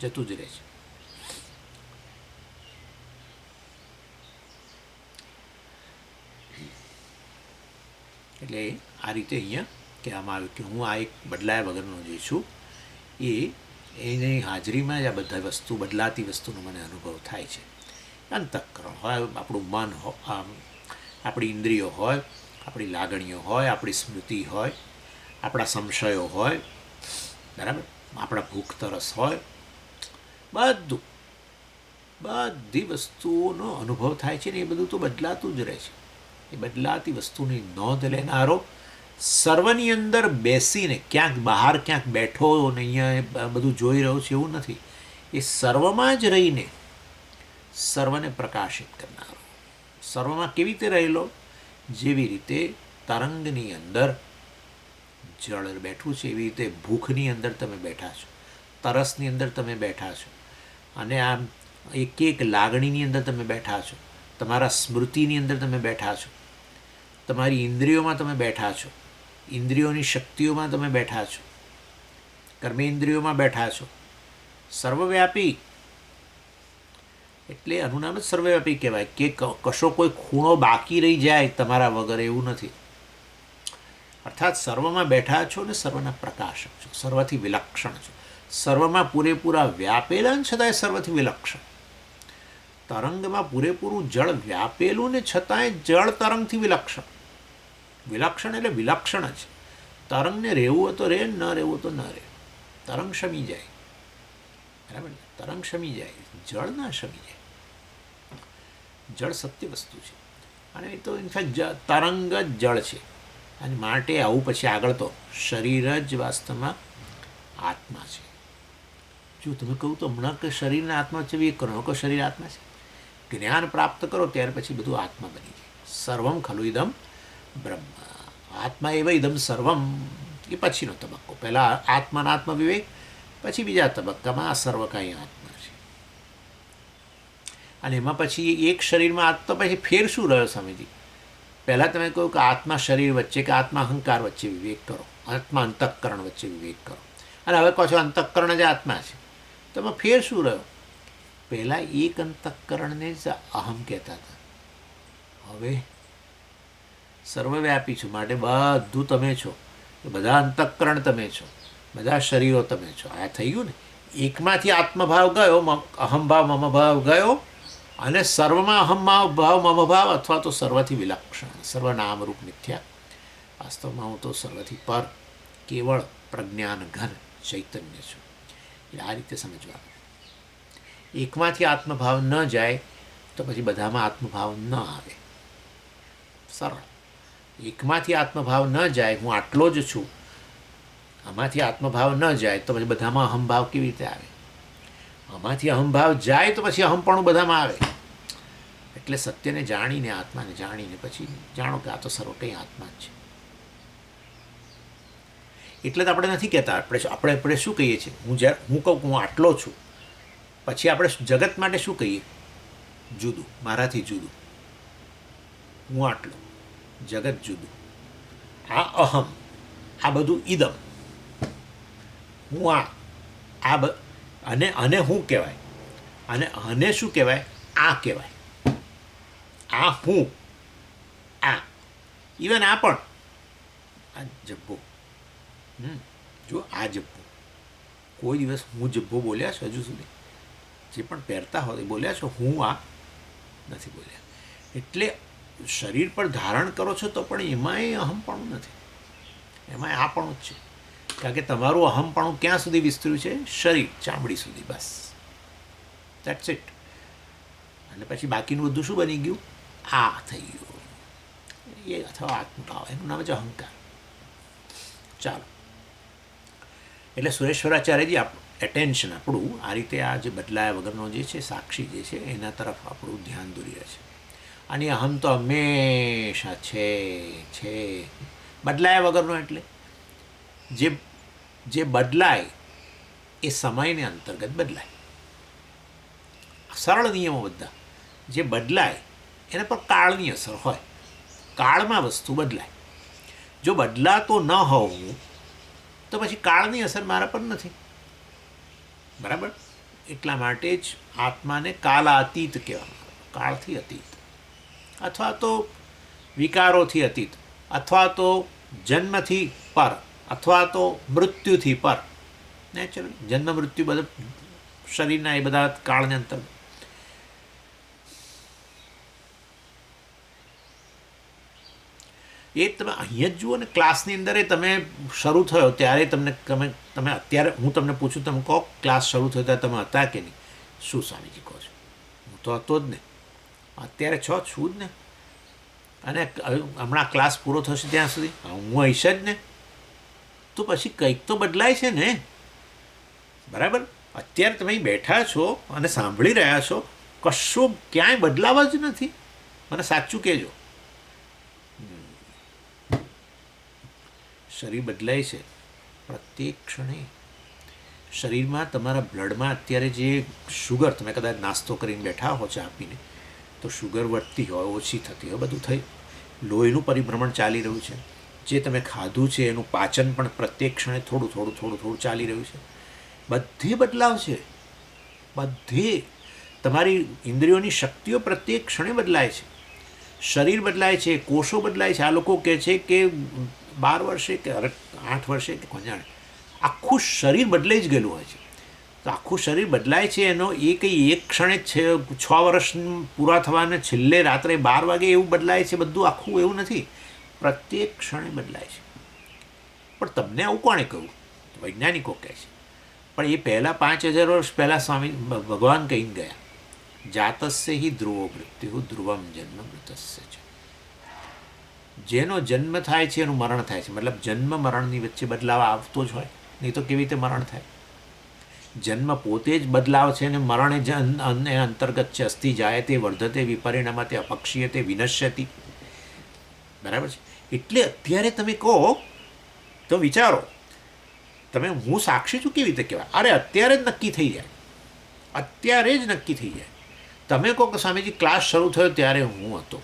જતું જ રહે છે. એટલે આ રીતે અહીંયા કહેવામાં આવ્યું કે હું આ એક બદલાયા વગરનો જે છું એ એની હાજરીમાં જ આ બધા વસ્તુ બદલાતી વસ્તુનો મને અનુભવ થાય છે. અંતઃકરણ હોય, આપણું મન હોય, આપણી ઇન્દ્રિયો હોય, આપણી લાગણીઓ હોય, આપણી સ્મૃતિ હોય, આપણા સંશયો હોય, બરાબર, આપણા ભૂખ તરસ હોય, બધું બધી વસ્તુઓનો અનુભવ થાય છે ને એ બધું તો બદલાતું જ રહે છે. એ બદલાતી વસ્તુની નોંધ લેનારો સર્વની અંદર બેસીને, ક્યાંક બહાર ક્યાંક બેઠો ને અહીંયા બધું જોઈ રહ્યો છે એવું નથી. એ સર્વમાં જ રહીને સર્વને પ્રકાશિત કરનારો, સર્વમાં કેવી રીતે રહેલો? જેવી રીતે તરંગની અંદર જળ બેઠું છે એવી રીતે ભૂખની અંદર તમે બેઠા છો, તરસની અંદર તમે બેઠા છો, અને આમ એક એક લાગણીની અંદર તમે બેઠા છો, તમારા સ્મૃતિની અંદર તમે બેઠા છો, તમારી ઇન્દ્રિયોમાં તમે બેઠા છો, ઇન્દ્રિયોની શક્તિઓમાં તમે બેઠા છો, કર્મેન્દ્રિયોમાં બેઠા છો, સર્વવ્યાપી. એટલે આનું નામ જ સર્વવ્યાપી કહેવાય કે કશો કોઈ ખૂણો બાકી રહી જાય તમારા વગર એવું નથી. અર્થાત સર્વમાં બેઠા છો ને સર્વના પ્રકાશક છો, સર્વથી વિલક્ષણ છો, સર્વમાં પૂરેપૂરા વ્યાપેલા ને છતાંય સર્વથી વિલક્ષણ. તરંગમાં પૂરેપૂરું જળ વ્યાપેલું ને છતાંય જળ તરંગથી વિલક્ષણ. વિલક્ષણ એટલે વિલક્ષણ જ. તરંગને રહેવું હોય તો રહે, ન રહેવું તો ન રહે. તરંગ શમી જાય, બરાબર, તરંગ શમી જાય, જળ ના શમી જાય. જળ સત્ય વસ્તુ છે, અને એ તો ઇનફેક્ટ તરંગ જ જળ છે. અને માટે આવું પછી આગળ તો શરીર જ વાસ્તવમાં આત્મા છે. જો તમે કહું તો હમણાં કે શરીરના આત્મા છે એ કરો કે શરીર આત્મા છે. જ્ઞાન પ્રાપ્ત કરો ત્યાર પછી બધું આત્મા બની જાય. સર્વમ ખલુ ઇદમ બ્રહ્મ, આત્મા એવ ઇદમ સર્વમ એ પછીનો તબક્કો. પહેલાં આત્માના આત્મ વિવેક, પછી બીજા તબક્કામાં આ સર્વ કાંઈ આત્મા છે. અને એમાં પછી એક શરીરમાં આત્મા પછી ફેર શું રહ્યો સ્વામીજી? પહેલાં તમે કહ્યું કે આત્મા શરીર વચ્ચે કે આત્મા અહંકાર વચ્ચે વિવેક કરો, આત્મા અંતઃકરણ વચ્ચે વિવેક કરો, અને હવે કહો છો અંતઃકરણ જ આત્મા છે. તો એમાં ફેર શું રહ્યો? પહેલાં એક અંતઃકરણને જ અહમ કહેતા હતા, હવે સર્વવ્યાપી છું માટે બધું તમે છો, બધા અંતઃકરણ તમે છો, બધા શરીરો તમે છો. આ થઈ ગયું ને. એકમાંથી આત્મભાવ ગયો, અહમભાવ મમભાવ ગયો, અને સર્વમાં અહમભાવ મમભાવ અથવા તો સર્વથી વિલક્ષણ, સર્વનામરૂપ મિથ્યા. વાસ્તવમાં હું તો સર્વથી પર કેવળ પ્રજ્ઞાન ઘન ચૈતન્ય છું. એટલે આ રીતે સમજવાનું. એકમાંથી આત્મભાવ ન જાય તો પછી બધામાં આત્મભાવ ન આવે. સરળ. એકમાંથી આત્મભાવ ન જાય, હું આટલો જ છું, આમાંથી આત્મભાવ ન જાય તો પછી બધામાં અહમભાવ કેવી રીતે આવે? આમાંથી અહમભાવ જાય તો પછી અહમપણું બધામાં આવે. એટલે સત્યને જાણીને, આત્માને જાણીને પછી જાણો કે આ તો સર્વ કંઈ આત્મા જ છે. એટલે તો આપણે નથી કહેતા, આપણે શું કહીએ છીએ? હું કહું હું આટલો છું, પછી આપણે જગત માટે શું કહીએ? જુદું, મારાથી જુદું, હું આટલો, જગત જુદું, આ અહમ, આ બધું ઇદમ, હું અને હું કહેવાય, અને શું કહેવાય? આ કહેવાય. આ હું, આ ઇવન આ પણ, આ જબ્બો. જો આ જબ્બો, કોઈ દિવસ હું જબ્બો બોલ્યા છો હજુ સુધી? જે પણ પહેરતા હોય એ બોલ્યા છો? હું આ નથી બોલ્યા. એટલે શરીર પર ધારણ કરો છો તો પણ એમાંય અહમપણું નથી, એમાંય આપણું જ છે. કારણ કે તમારું અહમપણું ક્યાં સુધી વિસ્તર્યું છે? શરીર, ચામડી સુધી, બસ. That's it. અને પછી બાકીનું બધું શું બની ગયું? આ થઈ ગયું. એ અથવા આત્મભાવ, એનું નામ છે અહંકાર. ચાલો, એટલે સુરેશ્વરાચાર્યજી એટેન્શન આપણું આ રીતે આ જે બદલાયા વગરનો જે છે સાક્ષી જે છે એના તરફ આપણું ધ્યાન દોરી રહે છે. અને અહમ તો હંમેશા છે બદલાયા વગરનો. એટલે જે બદલાય એ સમયને અંતર્ગત બદલાય. સરળ નિયમો બધા. જે બદલાય એના પર કાળની અસર હોય, કાળમાં વસ્તુ બદલાય. જો બદલાતો ન હોવું તો પછી કાળની અસર મારા પર નથી, બરાબર. એટલા માટે જ આત્માને કાલાતીત કહેવામાં આવે. કાળથી અતીત, અથવા તો વિકારોથી અતીત, અથવા તો જન્મથી પર, અથવા તો મૃત્યુથી પર. નેચરલી જન્મ મૃત્યુ બધા શરીરના એ બધા કાળને અંતર્ગત. એ તમે અહીંયા જ જુઓ ને, ક્લાસની અંદર તમે શરૂ થયો ત્યારે તમે અત્યારે હું તમને પૂછું, તમે કહો ક્લાસ શરૂ થયો ત્યારે તમે હતા કે નહીં? શું સ્વામીજી કહો છો? હું તો હતો જ ને. અત્યારે છું જ ને. અને હમણાં ક્લાસ પૂરો થશે ત્યાં સુધી હું હઈશ જ ને. તો પછી કંઈક તો બદલાય છે ને, બરાબર? અત્યારે તમે બેઠા છો અને સાંભળી રહ્યા છો, કશું ક્યાંય બદલાવ જ નથી. મને સાચું કહેજો. શરીર બદલાય છે પ્રત્યેક ક્ષણે. શરીરમાં તમારા બ્લડમાં અત્યારે જે શુગર, તમે કદાચ નાસ્તો કરીને બેઠા હો ચા આપીને, તો શુગર વધતી હોય, ઓછી થતી હોય, બધું થઈ. લોહીનું પરિભ્રમણ ચાલી રહ્યું છે. જે તમે ખાધું છે એનું પાચન પણ પ્રત્યેક ક્ષણે થોડું થોડું થોડું થોડું ચાલી રહ્યું છે. બધે બદલાવ છે, બધે. તમારી ઇન્દ્રિયોની શક્તિઓ પ્રત્યેક ક્ષણે બદલાય છે. શરીર બદલાય છે, કોષો બદલાય છે. આ લોકો કહે છે કે 12 વર્ષે કે 8 વર્ષે કે કોણ જાણે આખું શરીર બદલાઈ જ ગયેલું હોય છે. તો આખું શરીર બદલાય છે એનો એ કંઈ એક ક્ષણે છે 6 વર્ષ પૂરા થવાને છેલ્લે રાત્રે 12 વાગે એવું બદલાય છે બધું, આખું એવું નથી. પ્રત્યેક ક્ષણે બદલાય છે. પણ તમને આવું કોણે કહ્યું? વૈજ્ઞાનિકો કહે છે. પણ એ પહેલાં 5000 વર્ષ પહેલાં સ્વામી ભગવાન કહીને ગયા, જાતસ્ય હિ ધ્રુવો મૃત્યુ ધ્રુવમ જન્મ મૃતસ્ય છે. જેનો જન્મ થાય છે એનું મરણ થાય છે. મતલબ જન્મ મરણની વચ્ચે બદલાવ આવતો જ હોય, નહીં તો કેવી રીતે મરણ થાય? જન્મ પોતે જ બદલાવ છે અને મરણ એ અંતર્ગત છે. અસ્થિ જાયતે વર્ધતે વિપરિણામતે અપક્ષીયતે વિનશ્યતિ. બરાબર છે? એટલે અત્યારે તમે કહો તો વિચારો, તમે હું સાક્ષી છું કેવી રીતે કહેવાય? અરે અત્યારે જ નક્કી થઈ જાય, અત્યારે જ નક્કી થઈ જાય. તમે કહો કે સ્વામીજી ક્લાસ શરૂ થયો ત્યારે હું હતો,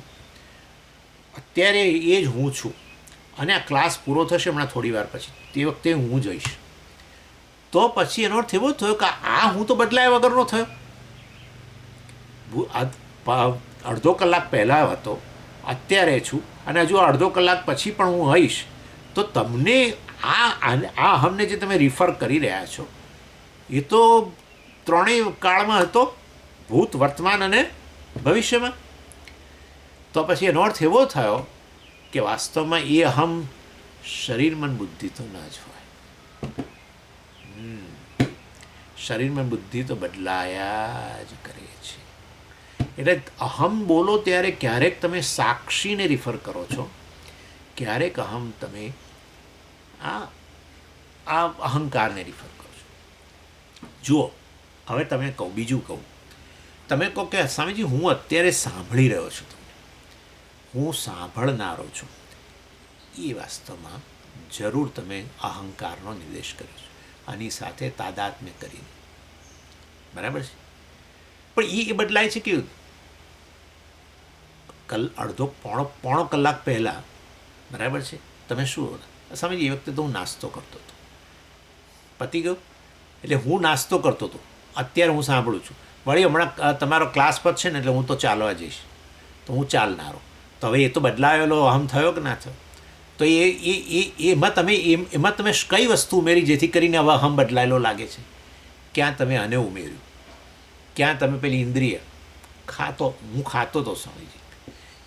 અત્યારે એ જ હું છું, અને આ ક્લાસ પૂરો થશે હમણાં થોડી વાર પછી, તે વખતે હું જઈશ. તો પછી એનો અર્થ એવો થયો કે આ હું તો બદલાયા વગરનો થયો. અડધો કલાક પહેલાં હતો, અત્યારે છું, અને હજુ અડધો કલાક પછી પણ હું હઈશ. તો તમને આ અહમને જે તમે રિફર કરી રહ્યા છો એ તો ત્રણેય કાળમાં હતો, ભૂત, વર્તમાન અને ભવિષ્યમાં. તો પછી એનો અર્થ એવો થયો કે વાસ્તવમાં એ અહમ શરીર મન બુદ્ધિ તો ન જ હોય. શરીર મન બુદ્ધિ તો બદલાયા જ કરે છે. એટલે અહમ બોલો ત્યારે ક્યારેક તમે સાક્ષીને રિફર કરો છો, ક્યારેક અહમ તમે આ અહંકારને રિફર કરો છો. જુઓ, હવે તમે કહો, બીજું કહું, તમે કહો કે સ્વામીજી હું અત્યારે સાંભળી રહ્યો છું, હું સાંભળનારો છું. એ વાસ્તવમાં જરૂર તમે અહંકારનો નિર્દેશ કર્યો છે, આની સાથે તાદાત્મ્ય કરીને. બરાબર છે? પણ એ બદલાય છે કેવું? પોણો કલાક પહેલાં, બરાબર છે, તમે શું સ્વામીજી એ વખતે તો હું નાસ્તો કરતો હતો, પતી ગયું. એટલે હું નાસ્તો કરતો હતો, અત્યારે હું સાંભળું છું. વળી હમણાં તમારો ક્લાસ પતશે ને એટલે હું તો ચાલવા જઈશ, તો હું ચાલનારો. તો હવે એ તો બદલાયેલો અહમ થયો કે ના થયો? તો એમાં તમે કઈ વસ્તુ ઉમેરી જેથી કરીને હવે અહમ બદલાયેલો લાગે છે? ક્યાં તમે આને ઉમેર્યું? ક્યાં તમે પેલી ઇન્દ્રિય હું ખાતો હતો સ્વામીજી,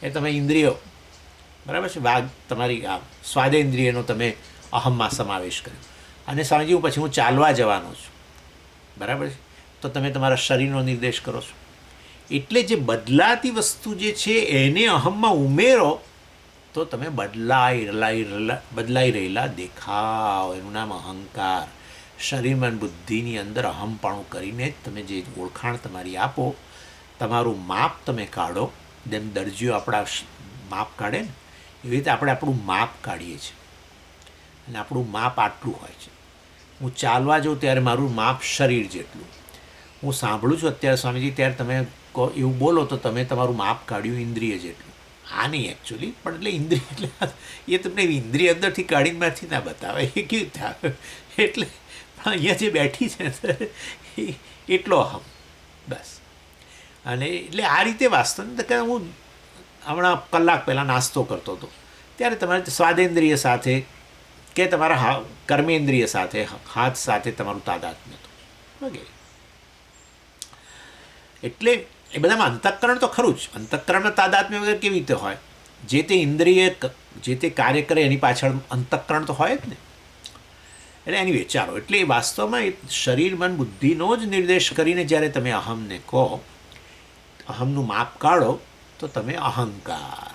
એ તમે ઇન્દ્રિયો, બરાબર છે, તમારી આ સ્વાદેન્દ્રિયનો તમે અહમમાં સમાવેશ કર્યો. અને સ્વામીજી હું ચાલવા જવાનો છું, બરાબર છે, તો તમે તમારા શરીરનો નિર્દેશ કરો છો. એટલે જે બદલાતી વસ્તુ જે છે એને અહમમાં ઉમેરો તો તમે બદલાઈ રહેલા દેખાવ. એનું નામ અહંકાર. શરીર મન બુદ્ધિની અંદર અહમપણું કરીને જ તમે જે ઓળખાણ તમારી આપો, તમારું માપ તમે કાઢો. જેમ દરજીઓ આપણા માપ કાઢે ને, એવી રીતે આપણે આપણું માપ કાઢીએ છીએ. અને આપણું માપ આટલું હોય છે. હું ચાલવા જાઉં ત્યારે મારું માપ શરીર જેટલું. હું સાંભળું છું અત્યારે સ્વામીજી, ત્યારે તમે એવું બોલો તો તમે તમારું માપ કાઢ્યું ઇન્દ્રિય જેટલું. આ નહીં એકચ્યુઅલી, પણ એટલે ઇન્દ્રિય એટલે એ તમને ઇન્દ્રિય અંદરથી કાઢીમાંથી ના બતાવે, એ કેવું થાય. એટલે પણ અહીંયા જે બેઠી છે એટલો અહમ, બસ. અને એટલે આ રીતે વાસ્તવ હું હમણાં કલાક પહેલાં નાસ્તો કરતો હતો ત્યારે તમારે સ્વાદેન્દ્રિય સાથે કે તમારા કર્મેન્દ્રિય સાથે, હાથ સાથે તમારું તાદાત્મ્ય હતું વગેરે. એટલે એ બધામાં અંતઃકરણ તો ખરું જ. અંતઃકરણમાં તાદાત્મ્ય વગર કેવી રીતે હોય? જે તે ઇન્દ્રિય જે તે કાર્ય કરે એની પાછળ અંતઃકરણ તો હોય જ ને. એટલે એની વિચારો. એટલે એ વાસ્તવમાં એ શરીર, મન, બુદ્ધિનો જ નિર્દેશ કરીને જ્યારે તમે અહમને કહો, અહમનું માપ કાઢો, તો તમે અહંકાર.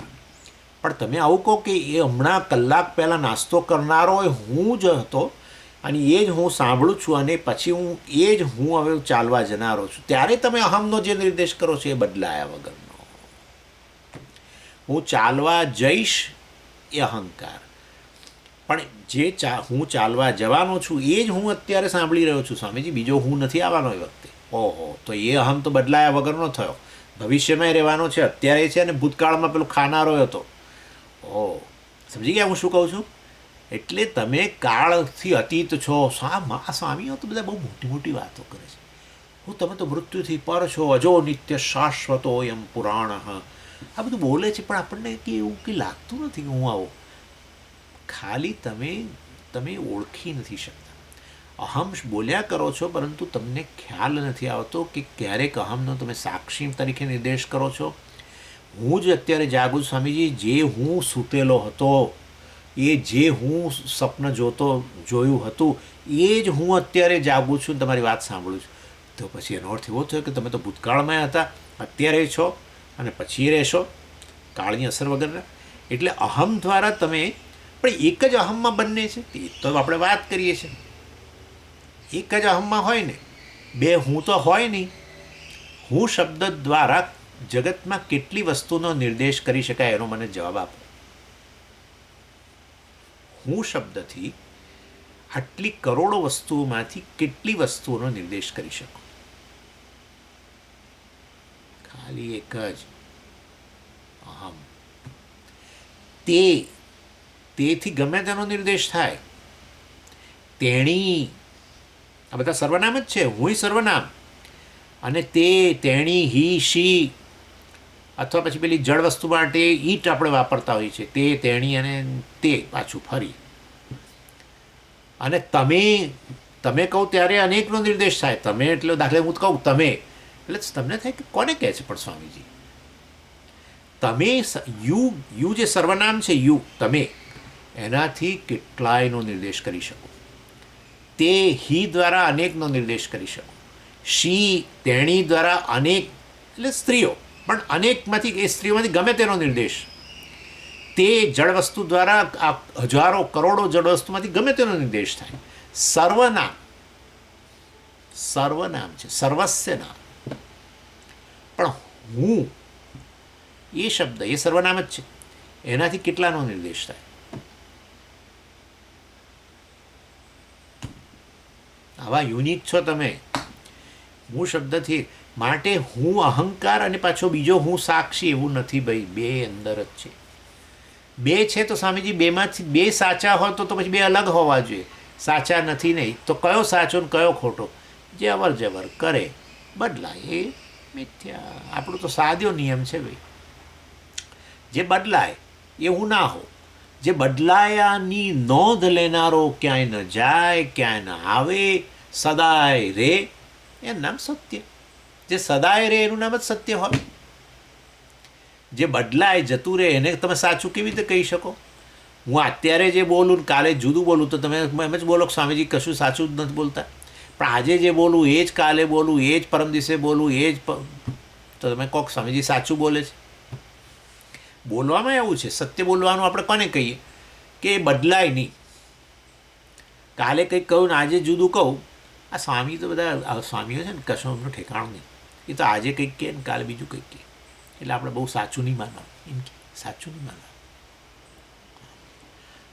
પણ તમે આવું કહો કે એ હમણાં કલાક પહેલાં નાસ્તો કરનારો હું જ હતો અને એ જ હું સાંભળું છું અને પછી એ જ હું હવે ચાલવા જનારો છું, ત્યારે તમે અહમનો જે નિર્દેશ કરો છો એ બદલાયા વગરનો. હું ચાલવા જઈશ એ અહંકાર, પણ જે હું ચાલવા જવાનો છું એ જ હું અત્યારે સાંભળી રહ્યો છું સ્વામીજી, બીજો હું નથી આવવાનો એ વખતે. ઓહો, તો એ અહમ તો બદલાયા વગરનો થયો. ભવિષ્યમાં રહેવાનો છે, અત્યારે છે, અને ભૂતકાળમાં પેલો ખાનારો હતો. ઓહ, સમજી ગયા હું શું કહું છું? એટલે તમે કાળથી અતીત છો. સ્વામીઓ તો બધા બહુ મોટી મોટી વાતો કરે છે. તમે તો મૃત્યુથી પર છો, અજો નિત્ય શાશ્વતો એમ પુરાણ, આ બધું બોલે છે, પણ આપણને કે એવું કંઈ લાગતું નથી કે હું આવો. ખાલી તમે ઓળખી નથી શકતા. અહમ બોલ્યા કરો છો, પરંતુ તમને ખ્યાલ નથી આવતો કે ક્યારેક અહમનો તમે સાક્ષી તરીકે નિર્દેશ કરો છો. હું જ અત્યારે જાગું સ્વામીજી, જે હું સૂતેલો હતો, એ જે હું સ્વપ્ન જોયું હતું, એ જ હું અત્યારે જાગું છું, તમારી વાત સાંભળું છું. તો પછી એનો અર્થ એવો થયો કે તમે તો ભૂતકાળમાં હતા, અત્યારે છો અને પછી રહેશો, કાળની અસર વગરના. એટલે અહમ દ્વારા તમે, પણ એક જ અહમમાં બંને છે એ તો આપણે વાત કરીએ છીએ. એક જ અહમમાં હોય ને, બે હું તો હોય નહીં. હું શબ્દ દ્વારા જગતમાં કેટલી વસ્તુનો નિર્દેશ કરી શકાય એનો મને જવાબ આપો. હું શબ્દથી આટલી કરોડો વસ્તુઓમાંથી કેટલી વસ્તુઓનો નિર્દેશ કરી શકું? ખાલી એક જ અહમ. તેથી ગમે તેનો નિર્દેશ થાય. તેણી, આ બધા સર્વનામ જ છે. હું સર્વનામ, અને તે, તેણી, હી, શી, અથવા પછી પેલી જળ વસ્તુ માટે ઈટ આપણે વાપરતા હોઈએ છીએ, તે, તેણી અને તે પાછું ફરી. અને તમે કહો ત્યારે અનેકનો નિર્દેશ થાય. તમે એટલે દાખલે હું કહું તમે, એટલે તમને થાય કે કોને કહે છે? પણ સ્વામીજી, તમે યુ જે સર્વનામ છે, યુ તમે, એનાથી કેટલાયનો નિર્દેશ કરી શકો. તે, હી દ્વારા અનેકનો નિર્દેશ કરી શકો. શી, તેણી દ્વારા અનેક, એટલે સ્ત્રીઓ, પણ અનેકમાંથી, એ સ્ત્રીઓમાંથી ગમે તેનો નિર્દેશ. તે જળ વસ્તુ દ્વારા આ હજારો કરોડો જળ વસ્તુમાંથી ગમે તેનો નિર્દેશ થાય. સર્વનામ છે, સર્વસ્ય નામ. પણ હું એ શબ્દ, એ સર્વનામ જ છે, એનાથી કેટલાનો નિર્દેશ થાય? આવા યુનિક છો તમે. હું શબ્દથી, માટે હું અહંકાર અને પાછો બીજો હું સાક્ષી એવું નથી ભાઈ, બે અંદર જ છે. બે છે તો સ્વામીજી બેમાંથી બે સાચા હોય તો પછી બે અલગ હોવા જોઈએ. સાચા નથી નહીં તો કયો સાચો ને કયો ખોટો? જે અવર જવર કરે બદલાય એ મિથ્યા. આપણું તો સાદો નિયમ છે ભાઈ. જે બદલાય એ હું ના હો. જે બદલાયાની નોંધ લેનારો ક્યાંય ન જાય, ક્યાંય ન આવે, સદાય રે, એનું નામ સત્ય. જે સદાય રહે એનું નામ જ સત્ય હોય. જે બદલાય જતું રહે એને તમે સાચું કેવી રીતે કહી શકો? હું અત્યારે જે બોલું કાલે જુદું બોલું તો તમે એમ જ બોલો સ્વામીજી કશું સાચું જ નથી બોલતા. પણ આજે જે બોલું એ જ કાલે બોલું, એ જ પરમ દિવસે બોલું, એ જ તો તમે કહો સ્વામીજી સાચું બોલે છે. બોલવામાં એવું છે, સત્ય બોલવાનું આપણે કોને કહીએ કે એ બદલાય નહીં. કાલે કંઈક કહું ને આજે જુદું કહું. આ સ્વામી તો બધા સ્વામીઓ છે ને, કશું એમનું ઠેકાણું નહીં. એ તો આજે કંઈક કહે ને કાલે બીજું કંઈક કહે. એટલે આપણે બહુ સાચું નહીં માનવાનું. એમ કે સાચું નહીં માનવાનું.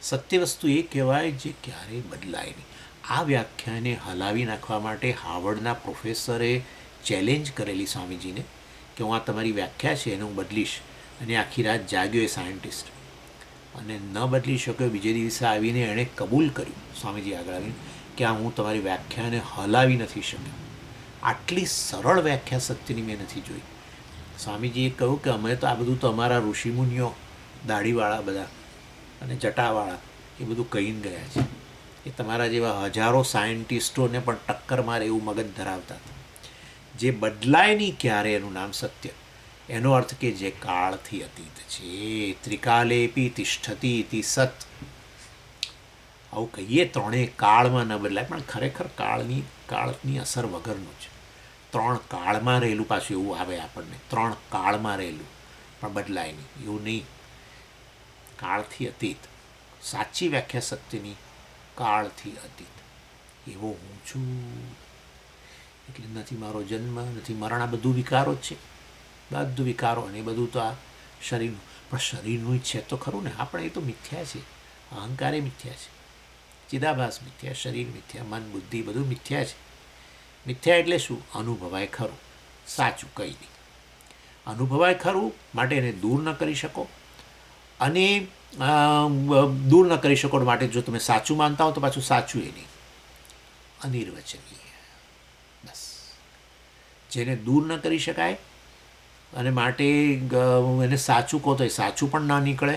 સત્ય વસ્તુ એ કહેવાય જે ક્યારેય બદલાય નહીં. આ વ્યાખ્યાને હલાવી નાખવા માટે હાવર્ડના પ્રોફેસરે ચેલેન્જ કરેલી સ્વામીજીને કે હું આ તમારી વ્યાખ્યા છે એને હું બદલીશ. અને આખી રાત જાગ્યો એ સાયન્ટિસ્ટ અને ન બદલી શક્યો. બીજે દિવસે આવીને એણે કબૂલ કર્યું સ્વામીજી આગળ આવીને કે આ હું તમારી વ્યાખ્યાને હલાવી નથી શક્યો. આટલી સરળ વ્યાખ્યા સત્યની મેં નથી જોઈ. સ્વામીજીએ કહ્યું કે અમે તો આ બધું તો અમારા ઋષિમુનિઓ દાઢીવાળા બધા અને જટાવાળા એ બધું કહીને ગયા છે. એ તમારા જેવા હજારો સાયન્ટિસ્ટોને પણ ટક્કર મારે એવું મગજ ધરાવતા હતા. જે બદલાય નહીં ક્યારે, એનું નામ સત્ય. એનો અર્થ કે જે કાળથી અતીત છે. ત્રિકાલેપી તિષ્ઠતી ઇતિ સત. આવું કહીએ ત્રણેય કાળમાં ન બદલાય, પણ ખરેખર કાળની અસર વગરનું છે. ત્રણ કાળમાં રહેલું પાછું એવું આવે આપણને, ત્રણ કાળમાં રહેલું પણ બદલાય નહીં એવું નહીં. કાળથી અતીત, સાચી વ્યાખ્યા સત્યની કાળથી અતીત એવો હું છું. એટલે નથી મારો જન્મ, નથી મરણ, આ બધું વિકારો જ છે. બધું વિકારો, અને એ બધું તો આ શરીરનું, પણ શરીરનું છે તો ખરું ને. આપણે એ તો મિથ્યા છે, અહંકારે મિથ્યા છે, ચિદાભાસ મિથ્યા, શરીર મિથ્યા, મન બુદ્ધિ બધું મિથ્યા છે. મિથ્યા એટલે શું? અનુભવાય ખરું, સાચું કંઈ નહીં. અનુભવાય ખરું માટે એને દૂર ન કરી શકો, અને દૂર ન કરી શકો માટે જો તમે સાચું માનતા હો તો પાછું સાચું એ નહીં, અનિર્વચનીય. બસ જેને દૂર ન કરી શકાય અને માટે એને સાચું કહો તો એ સાચું પણ ના નીકળે,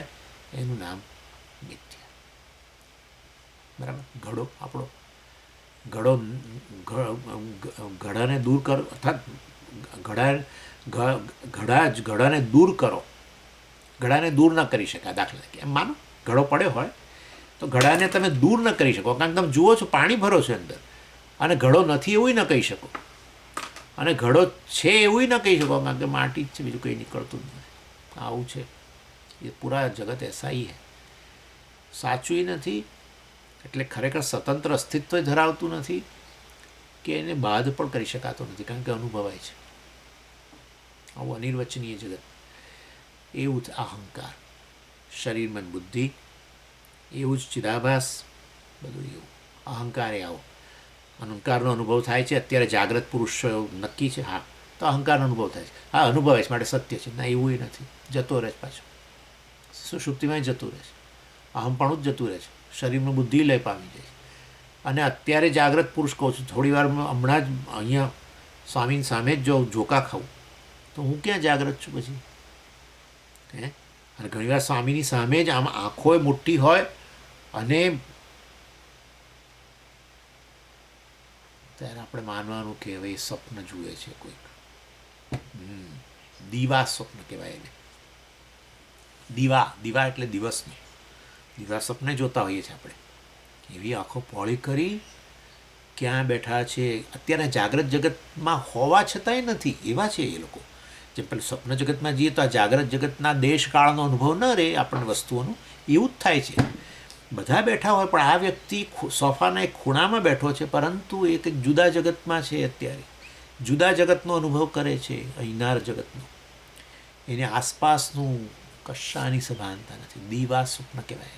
એનું નામ મિથ્યા. બરાબર? ઘડો આપણો ઘડાને દૂર કરો, અર્થાત ઘડાને દૂર કરો, ઘડાને દૂર ન કરી શકાય. દાખલા તરીકે એમ માનો ઘડો પડ્યો હોય તો ઘડાને તમે દૂર ન કરી શકો, કારણ કે તમે જુઓ છો પાણી ભરો છો અંદર, અને ઘડો નથી એવું ન કહી શકો, અને ઘડો છે એવું ન કહી શકો, કારણ કે માટી જ છે, બીજું કંઈ નીકળતું જ નથી. આવું છે એ પૂરા જગત એસાઈ હે. સાચું નથી એટલે ખરેખર સ્વતંત્ર અસ્તિત્વ ધરાવતું નથી, કે એને બાદ પણ કરી શકાતો નથી, કારણ કે અનુભવાય છે. આવું અનિર્વચનીય જગત, એવું જ અહંકાર, શરીર મન બુદ્ધિ, એવું જ ચિદાભાસ, બધું એવું. અહંકારે આવો અહંકારનો અનુભવ થાય છે. અત્યારે જાગ્રત પુરુષ નક્કી છે, હા, તો અહંકારનો અનુભવ થાય છે, હા, અનુભવાય છે માટે સત્ય છે. ના, એવું નથી, જતો રહે છે પાછો, સુષુપ્તિમાં જતું રહે છે, અહમપણું જ જતું રહે છે, શરીરમાં બુદ્ધિ લય પામી જાય છે. અને અત્યારે જાગ્રત પુરુષ કહું છું, થોડી વાર હમણાં જ અહીંયા સ્વામીની સામે જ જો ઝોકા ખાઉં તો હું ક્યાં જાગ્રત છું પછી? હે? અને ઘણીવાર સ્વામીની સામે જ આમ આંખો મોટી હોય, અને ત્યારે આપણે માનવાનું કે હવે એ સ્વપ્ન જુએ છે કોઈક. દીવા સ્વપ્ન કહેવાય એને. દીવા એટલે દિવસનું. દીવા સ્વપ્ન જોતા હોઈએ છીએ આપણે. એવી આંખો પોળી કરી ક્યાં બેઠા છે, અત્યારે જાગ્રત જગતમાં હોવા છતાંય નથી, એવા છે એ લોકો. જેમ પેલું સ્વપ્ન જગતમાં જઈએ તો આ જાગ્રત જગતના દેશકાળનો અનુભવ ન રહે આપણને વસ્તુઓનું, એવું જ થાય છે. બધા બેઠા હોય પણ આ વ્યક્તિ સોફાના એક ખૂણામાં બેઠો છે, પરંતુ એ કંઈક જુદા જગતમાં છે. અત્યારે જુદા જગતનો અનુભવ કરે છે, અહીંનાર જગતનો. એને આસપાસનું કશાની સભાનતા નથી. દીવા સ્વપ્ન કહેવાય.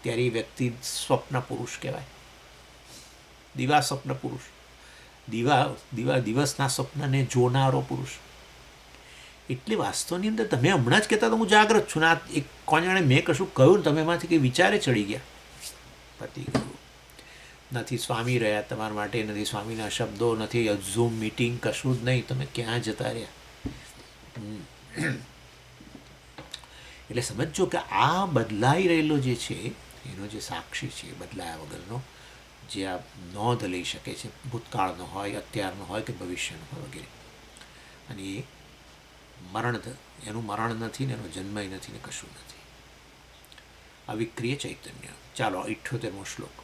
ત્યારે એ વ્યક્તિ સ્વપ્ન પુરુષ કહેવાય. દીવા સ્વપ્ન પુરુષ, દિવસના સ્વપ્નને જોનારો પુરુષ. એટલે વાસ્તવની અંદર તમે હમણાં જ કહેતા તો હું જાગ્રત છું ને, આ એક કોણ જાણે મેં કશું કહ્યું ને તમે એમાંથી કંઈ વિચારે ચડી ગયા, પતી ગયું. નથી સ્વામી રહ્યા તમારા માટે, નથી સ્વામીના શબ્દો, નથી ઝૂમ મીટિંગ, કશું જ નહીં. તમે ક્યાં જતા રહ્યા? એટલે સમજો કે આ બદલાઈ રહેલો જે છે એનો જે સાક્ષી છે, બદલાયા વગરનો, જે આ નોંધ લઈ શકે છે, ભૂતકાળનો હોય, અત્યારનો હોય કે ભવિષ્યનો હોય વગેરે. અને એ એનું મરણ નથી ને એનો જન્મય નથી ને કશું નથી. અવિક્રિય ચૈતન્ય. ચાલો 78મો શ્લોક.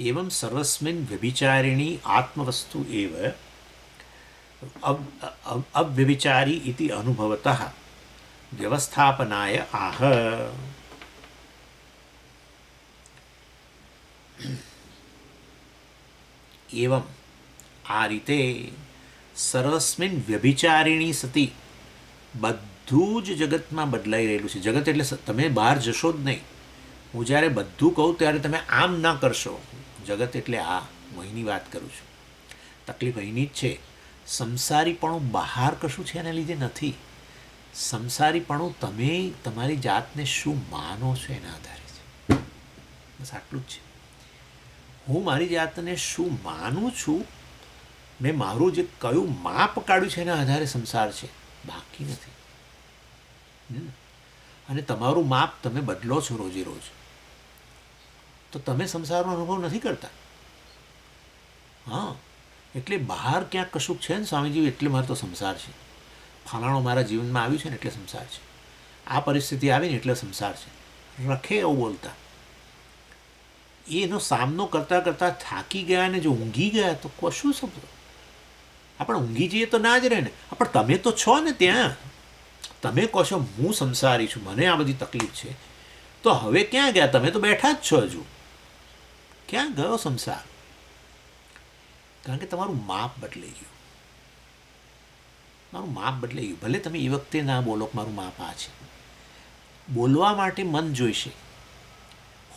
એવં સર્વસ્મિન વ્યભિચારિણી આત્મવસ્તુ એવ અવ્યભિચારી ઇતિ અનુભવતઃ વ્યવસ્થાપનાય આહ. એવં આ રીતે સર્વસ્મિન વ્યભિચારિણી સતી, બધું જ જગતમાં બદલાઈ રહેલું છે. જગત એટલે તમે બહાર જશો જ નહીં. હું જ્યારે બધું કહું ત્યારે તમે આમ ના કરશો. જગત એટલે આ હું અહીંની વાત કરું છું. તકલીફ અહીંની જ છે. સંસારીપણું બહાર કશું છે એના લીધે નથી. સંસારીપણું તમે તમારી જાતને શું માનો છો એના આધારે છે. બસ આટલું જ છે. હું મારી જાતને શું માનું છું, મેં મારું જે કયું માપ કાઢ્યું છે એના આધારે સંસાર છે, બાકી નથી. અને તમારું માપ તમે બદલો છો રોજે રોજ. તો તમે સંસારનો અનુભવ નથી કરતા. હા, એટલે બહાર ક્યાંક કશુંક છે ને સ્વામીજી, એટલે મારે તો સંસાર છે. ફલાણો મારા જીવનમાં આવ્યું છે ને એટલે સંસાર છે. આ પરિસ્થિતિ આવી ને એટલે સંસાર છે. રખે એવું બોલતા. એનો સામનો કરતાં કરતાં થાકી ગયા ને જો ઊંઘી ગયા તો કશું સમજો. આપણે ઊંઘી જઈએ તો ના જ રહે ને. પણ તમે તો છો ને ત્યાં. તમે કહો છો હું સંસારી છું, મને આ બધી તકલીફ છે, તો હવે ક્યાં ગયા? તમે તો બેઠા જ છો હજુ. ક્યાં ગયો સંસાર? કારણ કે તમારું માપ બદલાઈ ગયું. મારું માપ બદલાઈ ગયું. ભલે તમે એ વખતે ના બોલો કે મારું માપ આ છે. બોલવા માટે મન જોઈશે,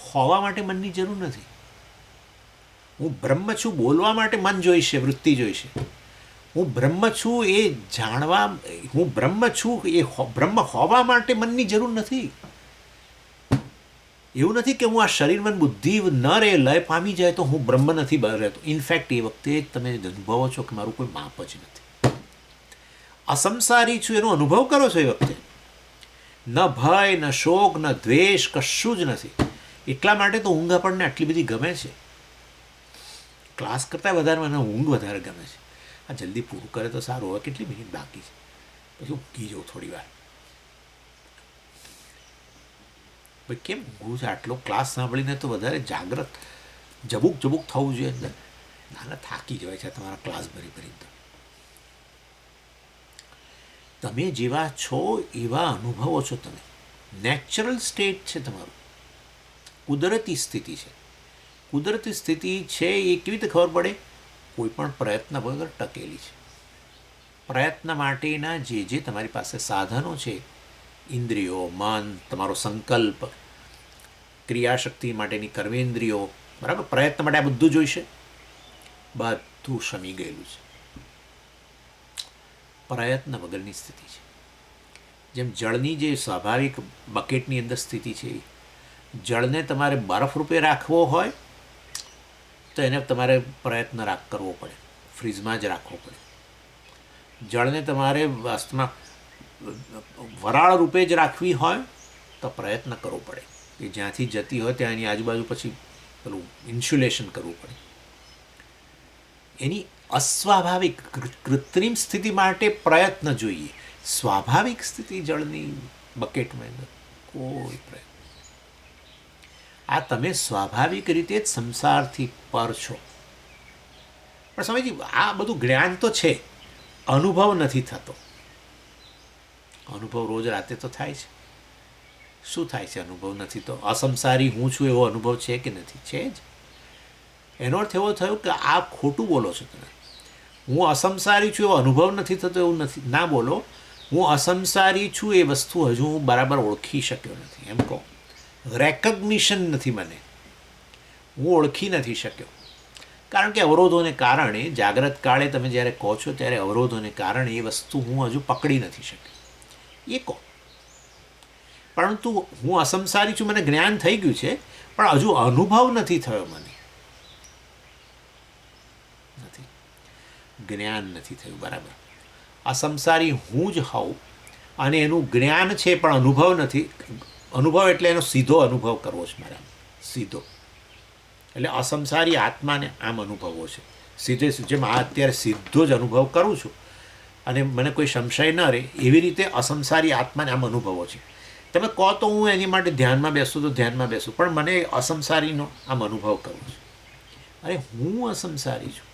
હોવા માટે મનની જરૂર નથી. હું બ્રહ્મ છું બોલવા માટે મન જોઈશે, વૃત્તિ જોઈશે. હું બ્રહ્મ છું એ જાણવા, હું બ્રહ્મ છું એ બ્રહ્મ હોવા માટે મનની જરૂર નથી. એવું નથી કે હું આ શરીર મન બુદ્ધિ ન રહે, લય પામી જાય તો હું બ્રહ્મ નથી રહેતો. ઇનફેક્ટ એ વખતે તમે અનુભવો છો કે મારું કોઈ માપ જ નથી. અસંસારી છું એનો અનુભવ કરો છો એ વખતે. ન ભય, ન શોક, ન દ્વેષ, કશું જ નથી. એટલા માટે તો ઊંઘ આપણને આટલી બધી ગમે છે. ક્લાસ કરતાં વધારે મને ઊંઘ વધારે ગમે છે. આ જલ્દી પૂરું કરે તો સારું. હવે કેટલી મિનિટ બાકી છે? પછી ઊંઘી જાઉં થોડી વાર. ભાઈ કેમ ઊંઘું છે? આટલો ક્લાસ સાંભળીને તો વધારે જાગ્રત જબુક જબુક થવું જોઈએ અંદર. નાના થાકી જવાય છે તમારા ક્લાસ ભરી ભરી. તમે જેવા છો એવા અનુભવો છો તમે. નેચરલ સ્ટેટ છે તમારું. કુદરતી સ્થિતિ છે. કુદરતી સ્થિતિ છે એ કેવી રીતે ખબર પડે? કોઈ પણ પ્રયત્ન વગર ટકેલી છે. પ્રયત્ન માટેના જે તમારી પાસે સાધનો છે, ઇન્દ્રિયો, મન, તમારો સંકલ્પ, ક્રિયાશક્તિ માટેની કર્મેન્દ્રિયો, બરાબર, પ્રયત્ન માટે આ બધું જોઈશે. બધું શમી ગયેલું છે. પ્રયત્ન વગરની સ્થિતિ છે. જેમ જળની જે સ્વાભાવિક બકેટની અંદર સ્થિતિ છે, જળને તમારે બરફ રૂપે રાખવો હોય તો એને તમારે પ્રયત્ન કરવો પડે, ફ્રીજમાં જ રાખવો પડે. જળને તમારે વાસ્તવમાં વરાળ રૂપે જ રાખવી હોય તો પ્રયત્ન કરવો પડે કે જ્યાંથી જતી હોય ત્યાં એની આજુબાજુ પછી પેલું ઇન્સ્યુલેશન કરવું પડે. એની અસ્વાભાવિક કૃત્રિમ સ્થિતિ માટે પ્રયત્ન જોઈએ. સ્વાભાવિક સ્થિતિ જળની બકેટમાં અંદર કોઈ પ્રયત્ન. આ તમે સ્વાભાવિક રીતે જ સંસારથી પર છો. પણ સમજી, આ બધું જ્ઞાન તો છે, અનુભવ નથી થતો. અનુભવ રોજ રાતે તો થાય છે. શું થાય છે? અનુભવ નથી તો અસંસારી હું છું એવો અનુભવ છે કે નથી? છે જ. એનો અર્થ એવો થયો કે આ ખોટું બોલો છો તમે. હું અસંસારી છું એવો અનુભવ નથી થતો એવું નથી, ના બોલો. હું અસંસારી છું એ વસ્તુ હજુ હું બરાબર ઓળખી શક્યો નથી, એમ કહો. રેકગ્નિશન નથી મને, હું ઓળખી નથી શક્યો. કારણ કે અવરોધોને કારણે, જાગ્રત કાળે તમે જ્યારે કહો છો ત્યારે અવરોધોને કારણે એ વસ્તુ હું હજુ પકડી નથી શક્યો, એ કહો. પરંતુ હું અસંસારી છું, મને જ્ઞાન થઈ ગયું છે, પણ હજુ અનુભવ નથી થયો મને. નથી, જ્ઞાન નથી થયું. બરાબર. અસંસારી હું જ હોઉં અને એનું જ્ઞાન છે પણ અનુભવ નથી. અનુભવ એટલે એનો સીધો અનુભવ કરવો છે મારે, સીધો. એટલે અસંસારી આત્માને આમ અનુભવો છે સીધે. જેમ આ અત્યારે સીધો જ અનુભવ કરું છું અને મને કોઈ સંશય ન રહે, એવી રીતે અસંસારી આત્માને આમ અનુભવો છે. તમે કહો તો હું એની માટે ધ્યાનમાં બેસું તો ધ્યાનમાં બેસું, પણ મને અસંસારીનો આમ અનુભવ કરવો છે. અરે હું અસંસારી છું,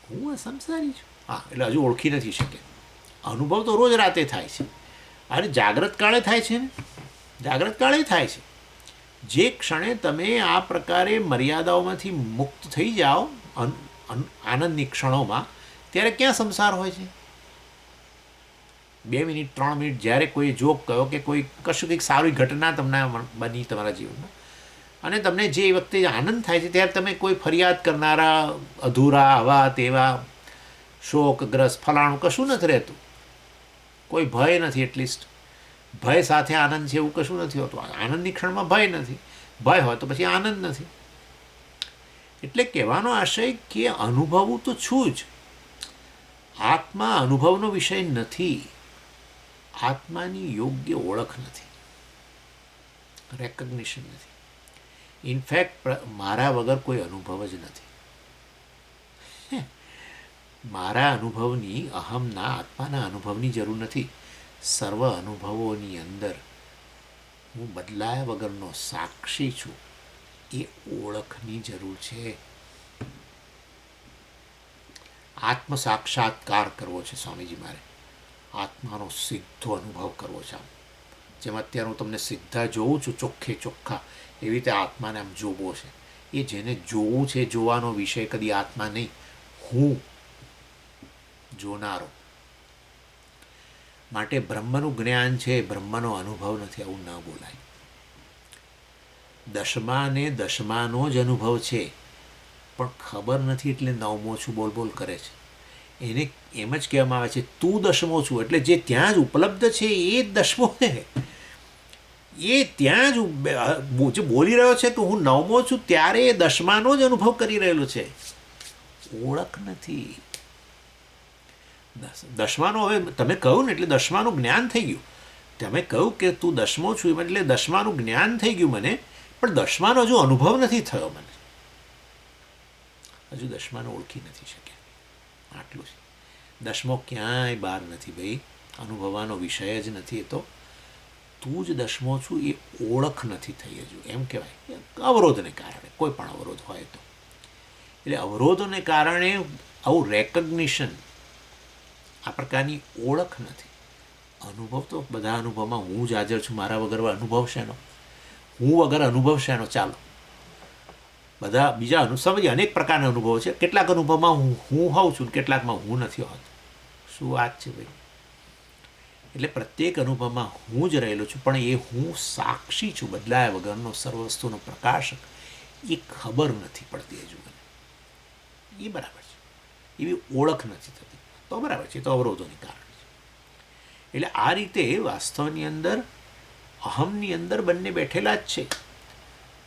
હું અસંસારી છું. હા, એટલે હજુ ઓળખી નથી શકે. અનુભવ તો રોજ રાતે થાય છે. અરે જાગ્રત કાળે થાય છે ને, જાગ્રત કાળે થાય છે. જે ક્ષણે તમે આ પ્રકારે મર્યાદાઓમાંથી મુક્ત થઈ જાઓ આનંદની ક્ષણોમાં, ત્યારે ક્યાં સંસાર હોય છે? 2 મિનિટ 3 મિનિટ જ્યારે કોઈ જોક કહ્યો કે કોઈ કશું કંઈક સારી ઘટના તમને બની તમારા જીવનમાં અને તમને જે વખતે આનંદ થાય છે ત્યારે તમે કોઈ ફરિયાદ કરનારા, અધૂરા, આવા તેવા, શોકગ્રસ્ત, ફલાણું કશું નથી રહેતું. કોઈ ભય નથી. એટલીસ્ટ ભય સાથે આનંદ છે એવું કશું નથી હોતું. આનંદની ક્ષણમાં ભય નથી. ભય હોય તો પછી આનંદ નથી. એટલે કહેવાનો આશય કે અનુભવું તો છું જ. આત્મા અનુભવનો વિષય નથી. આત્માની યોગ્ય ઓળખ નથી. રેકગ્નિશન નથી. ઇનફેક્ટ મારા વગર કોઈ અનુભવ જ નથી. મારા અનુભવની, અહમના, આત્માના અનુભવની જરૂર નથી. સર્વ અનુભવોની અંદર હું બદલાયા વગરનો સાક્ષી છું, એ ઓળખની જરૂર છે. આત્મ સાક્ષાત્કાર કરવો છે સ્વામીજી મારે. આત્માનો સીધો અનુભવ કરવો છે. આમ જેમ અત્યારે હું તમને સીધા જોઉં છું, ચોખ્ખે ચોખ્ખા, એવી રીતે આત્માને આમ જોવો છે. એ જેને જોવું છે, જોવાનો વિષય કદી આત્મા નહીં, હું જોનારો. માટે બ્રહ્મનું જ્ઞાન છે, બ્રહ્મનો અનુભવ નથી, આવું ન બોલાય. દશમાને દશમાનો જ અનુભવ છે, પણ ખબર નથી એટલે નવમો છું બોલ બોલ કરે છે. એને એમ જ કહેવામાં આવે છે તું દશમો છું, એટલે જે ત્યાં જ ઉપલબ્ધ છે એ જ દશમો છે. એ ત્યાં જ જે બોલી રહ્યો છે કે હું નવમો છું, ત્યારે એ દશમાનો જ અનુભવ કરી રહેલો છે. ઓળખ નથી. દશમાનો, હવે તમે કહ્યું ને એટલે દશમાનું જ્ઞાન થઈ ગયું. તમે કહ્યું કે તું દશમો છું એટલે દશમાનું જ્ઞાન થઈ ગયું મને, પણ દશમાનો હજુ અનુભવ નથી થયો મને. હજુ દશમાનો ઓળખી નથી શક્યા. આટલું છે. દશમો ક્યાંય બહાર નથી ભાઈ, અનુભવવાનો વિષય જ નથી. એ તો તું જ દશમો છું એ ઓળખ નથી થઈ હજુ, એમ કહેવાય. અવરોધને કારણે, કોઈ પણ અવરોધ હોય તો. એટલે અવરોધોને કારણે આવું રેકગ્નિશન, આ પ્રકારની ઓળખ નથી. અનુભવ તો બધા અનુભવમાં હું જ હાજર છું, મારા વગર અનુભવ શેનો? હું વગર અનુભવ શેનો? ચાલો, બધા બીજા સમજીએ, અનેક પ્રકારના અનુભવો છે. કેટલાક અનુભવમાં હું હોઉં છું, કેટલાકમાં હું નથી હોતો. શું વાત છે ભાઈ? એટલે પ્રત્યેક અનુભવમાં હું જ રહેલો છું, પણ એ હું સાક્ષી છું, બદલાયા વગરનો, સર્વ વસ્તુનો પ્રકાશક. એ ખબર નથી પડતી હજુ મને. એ બરાબર છે. એવી ઓળખ નથી થતી, તો બરાબર છે. તો અવરોધોને કારણે છે. એટલે આ રીતે વાસ્તવની અંદર, અહમની અંદર બંને બેઠેલા જ છે.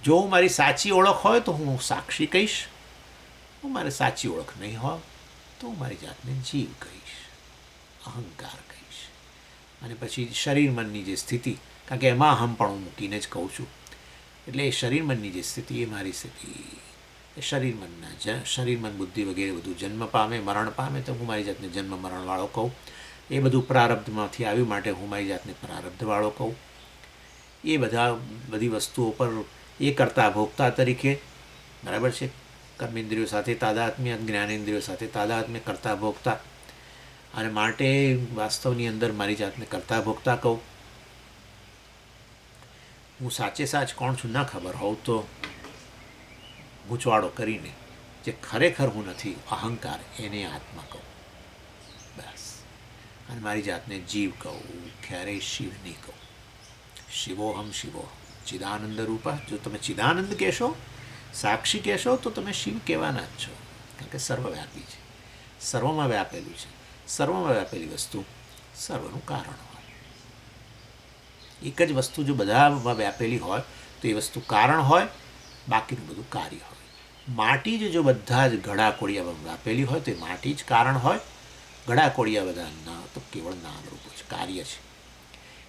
જો હું મારી સાચી ઓળખ હોય તો હું સાક્ષી કહીશ, હું મારી સાચી ઓળખ નહીં હોય તો હું મારી જાતને જીવ કહીશ, અહંકાર કહીશ. અને પછી શરીર મનની જે સ્થિતિ, કારણ કે એમાં અહમ પણ હું મૂકીને જ કહું છું, એટલે એ શરીર મનની જે સ્થિતિ એ મારી સ્થિતિ. એ શરીર મન બુદ્ધિ વગેરે બધું જન્મ પામે, મરણ પામે, તો હું મારી જાતને જન્મ મરણવાળો કહું. એ બધું પ્રારબ્ધમાંથી આવ્યું માટે હું મારી જાતને પ્રારબ્ધવાળો કહું. એ બધી વસ્તુઓ પર એ કરતા ભોગતા તરીકે, બરાબર છે, કર્મેન્દ્રિયો સાથે તાદાત્મ્ય, જ્ઞાનેન્દ્રિયો સાથે તાદાત્મ્ય, કરતા ભોગતા. અને માટે વાસ્તવની અંદર મારી જાતને કરતા ભોગતા કહું. હું સાચે સાચ કોણ છું ના ખબર હોવ તો ગૂંચવાડો કરીને જે ખરેખર હું નથી, અહંકાર, એને આત્મા કહું. બસ. અને મારી જાતને જીવ કહું, ક્યારેય શિવ નહીં કહું. શિવોહમ શિવોહમ ચિદાનંદ રૂપા. જો તમે ચિદાનંદ કહેશો, સાક્ષી કહેશો, તો તમે શિવ કહેવાના જ છો, કારણ કે સર્વવ્યાપી છે, સર્વમાં વ્યાપેલું છે. સર્વમાં વ્યાપેલી વસ્તુ સર્વનું કારણ હોય. એક જ વસ્તુ જો બધામાં વ્યાપેલી હોય તો એ વસ્તુ કારણ હોય, બાકીનું બધું કાર્ય હોય. માટી જો બધા જ ઘડા કોળિયામાં વ્યાપેલી હોય તો એ માટી જ કારણ હોય. ઘડા કોળિયા બધા ના તો કેવળ નામરૂપ છે, કાર્ય છે.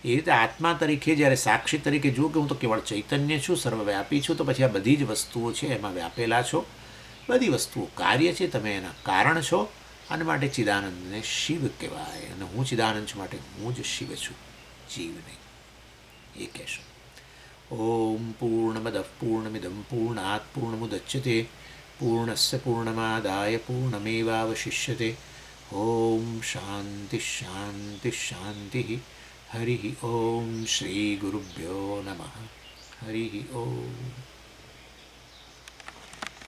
એ રીતે આત્મા તરીકે જ્યારે સાક્ષી તરીકે જુઓ કે હું તો કેવળ ચૈતન્ય છું, સર્વવ્યાપી છું, તો પછી આ બધી જ વસ્તુઓ છે એમાં વ્યાપેલા છો. બધી વસ્તુઓ કાર્ય છે, તમે એના કારણ છો. અને માટે ચિદાનંદને શિવ કહેવાય. અને હું ચિદાનંદ છું માટે હું જ શિવ છું, જીવ નહીં. એ કહેશો. ઓમ પૂર્ણમદ પૂર્ણમિદમ પૂર્ણાત પૂર્ણમુદચ્યતે પૂર્ણસ્ય પૂર્ણમાદાય પૂર્ણમેવાવશિષ્યતે. ઓમ શાંતિ શાંતિ શાંતિ. હરિ ઓમ શ્રી ગુરુભ્યો નમઃ. હરિ ઓમ.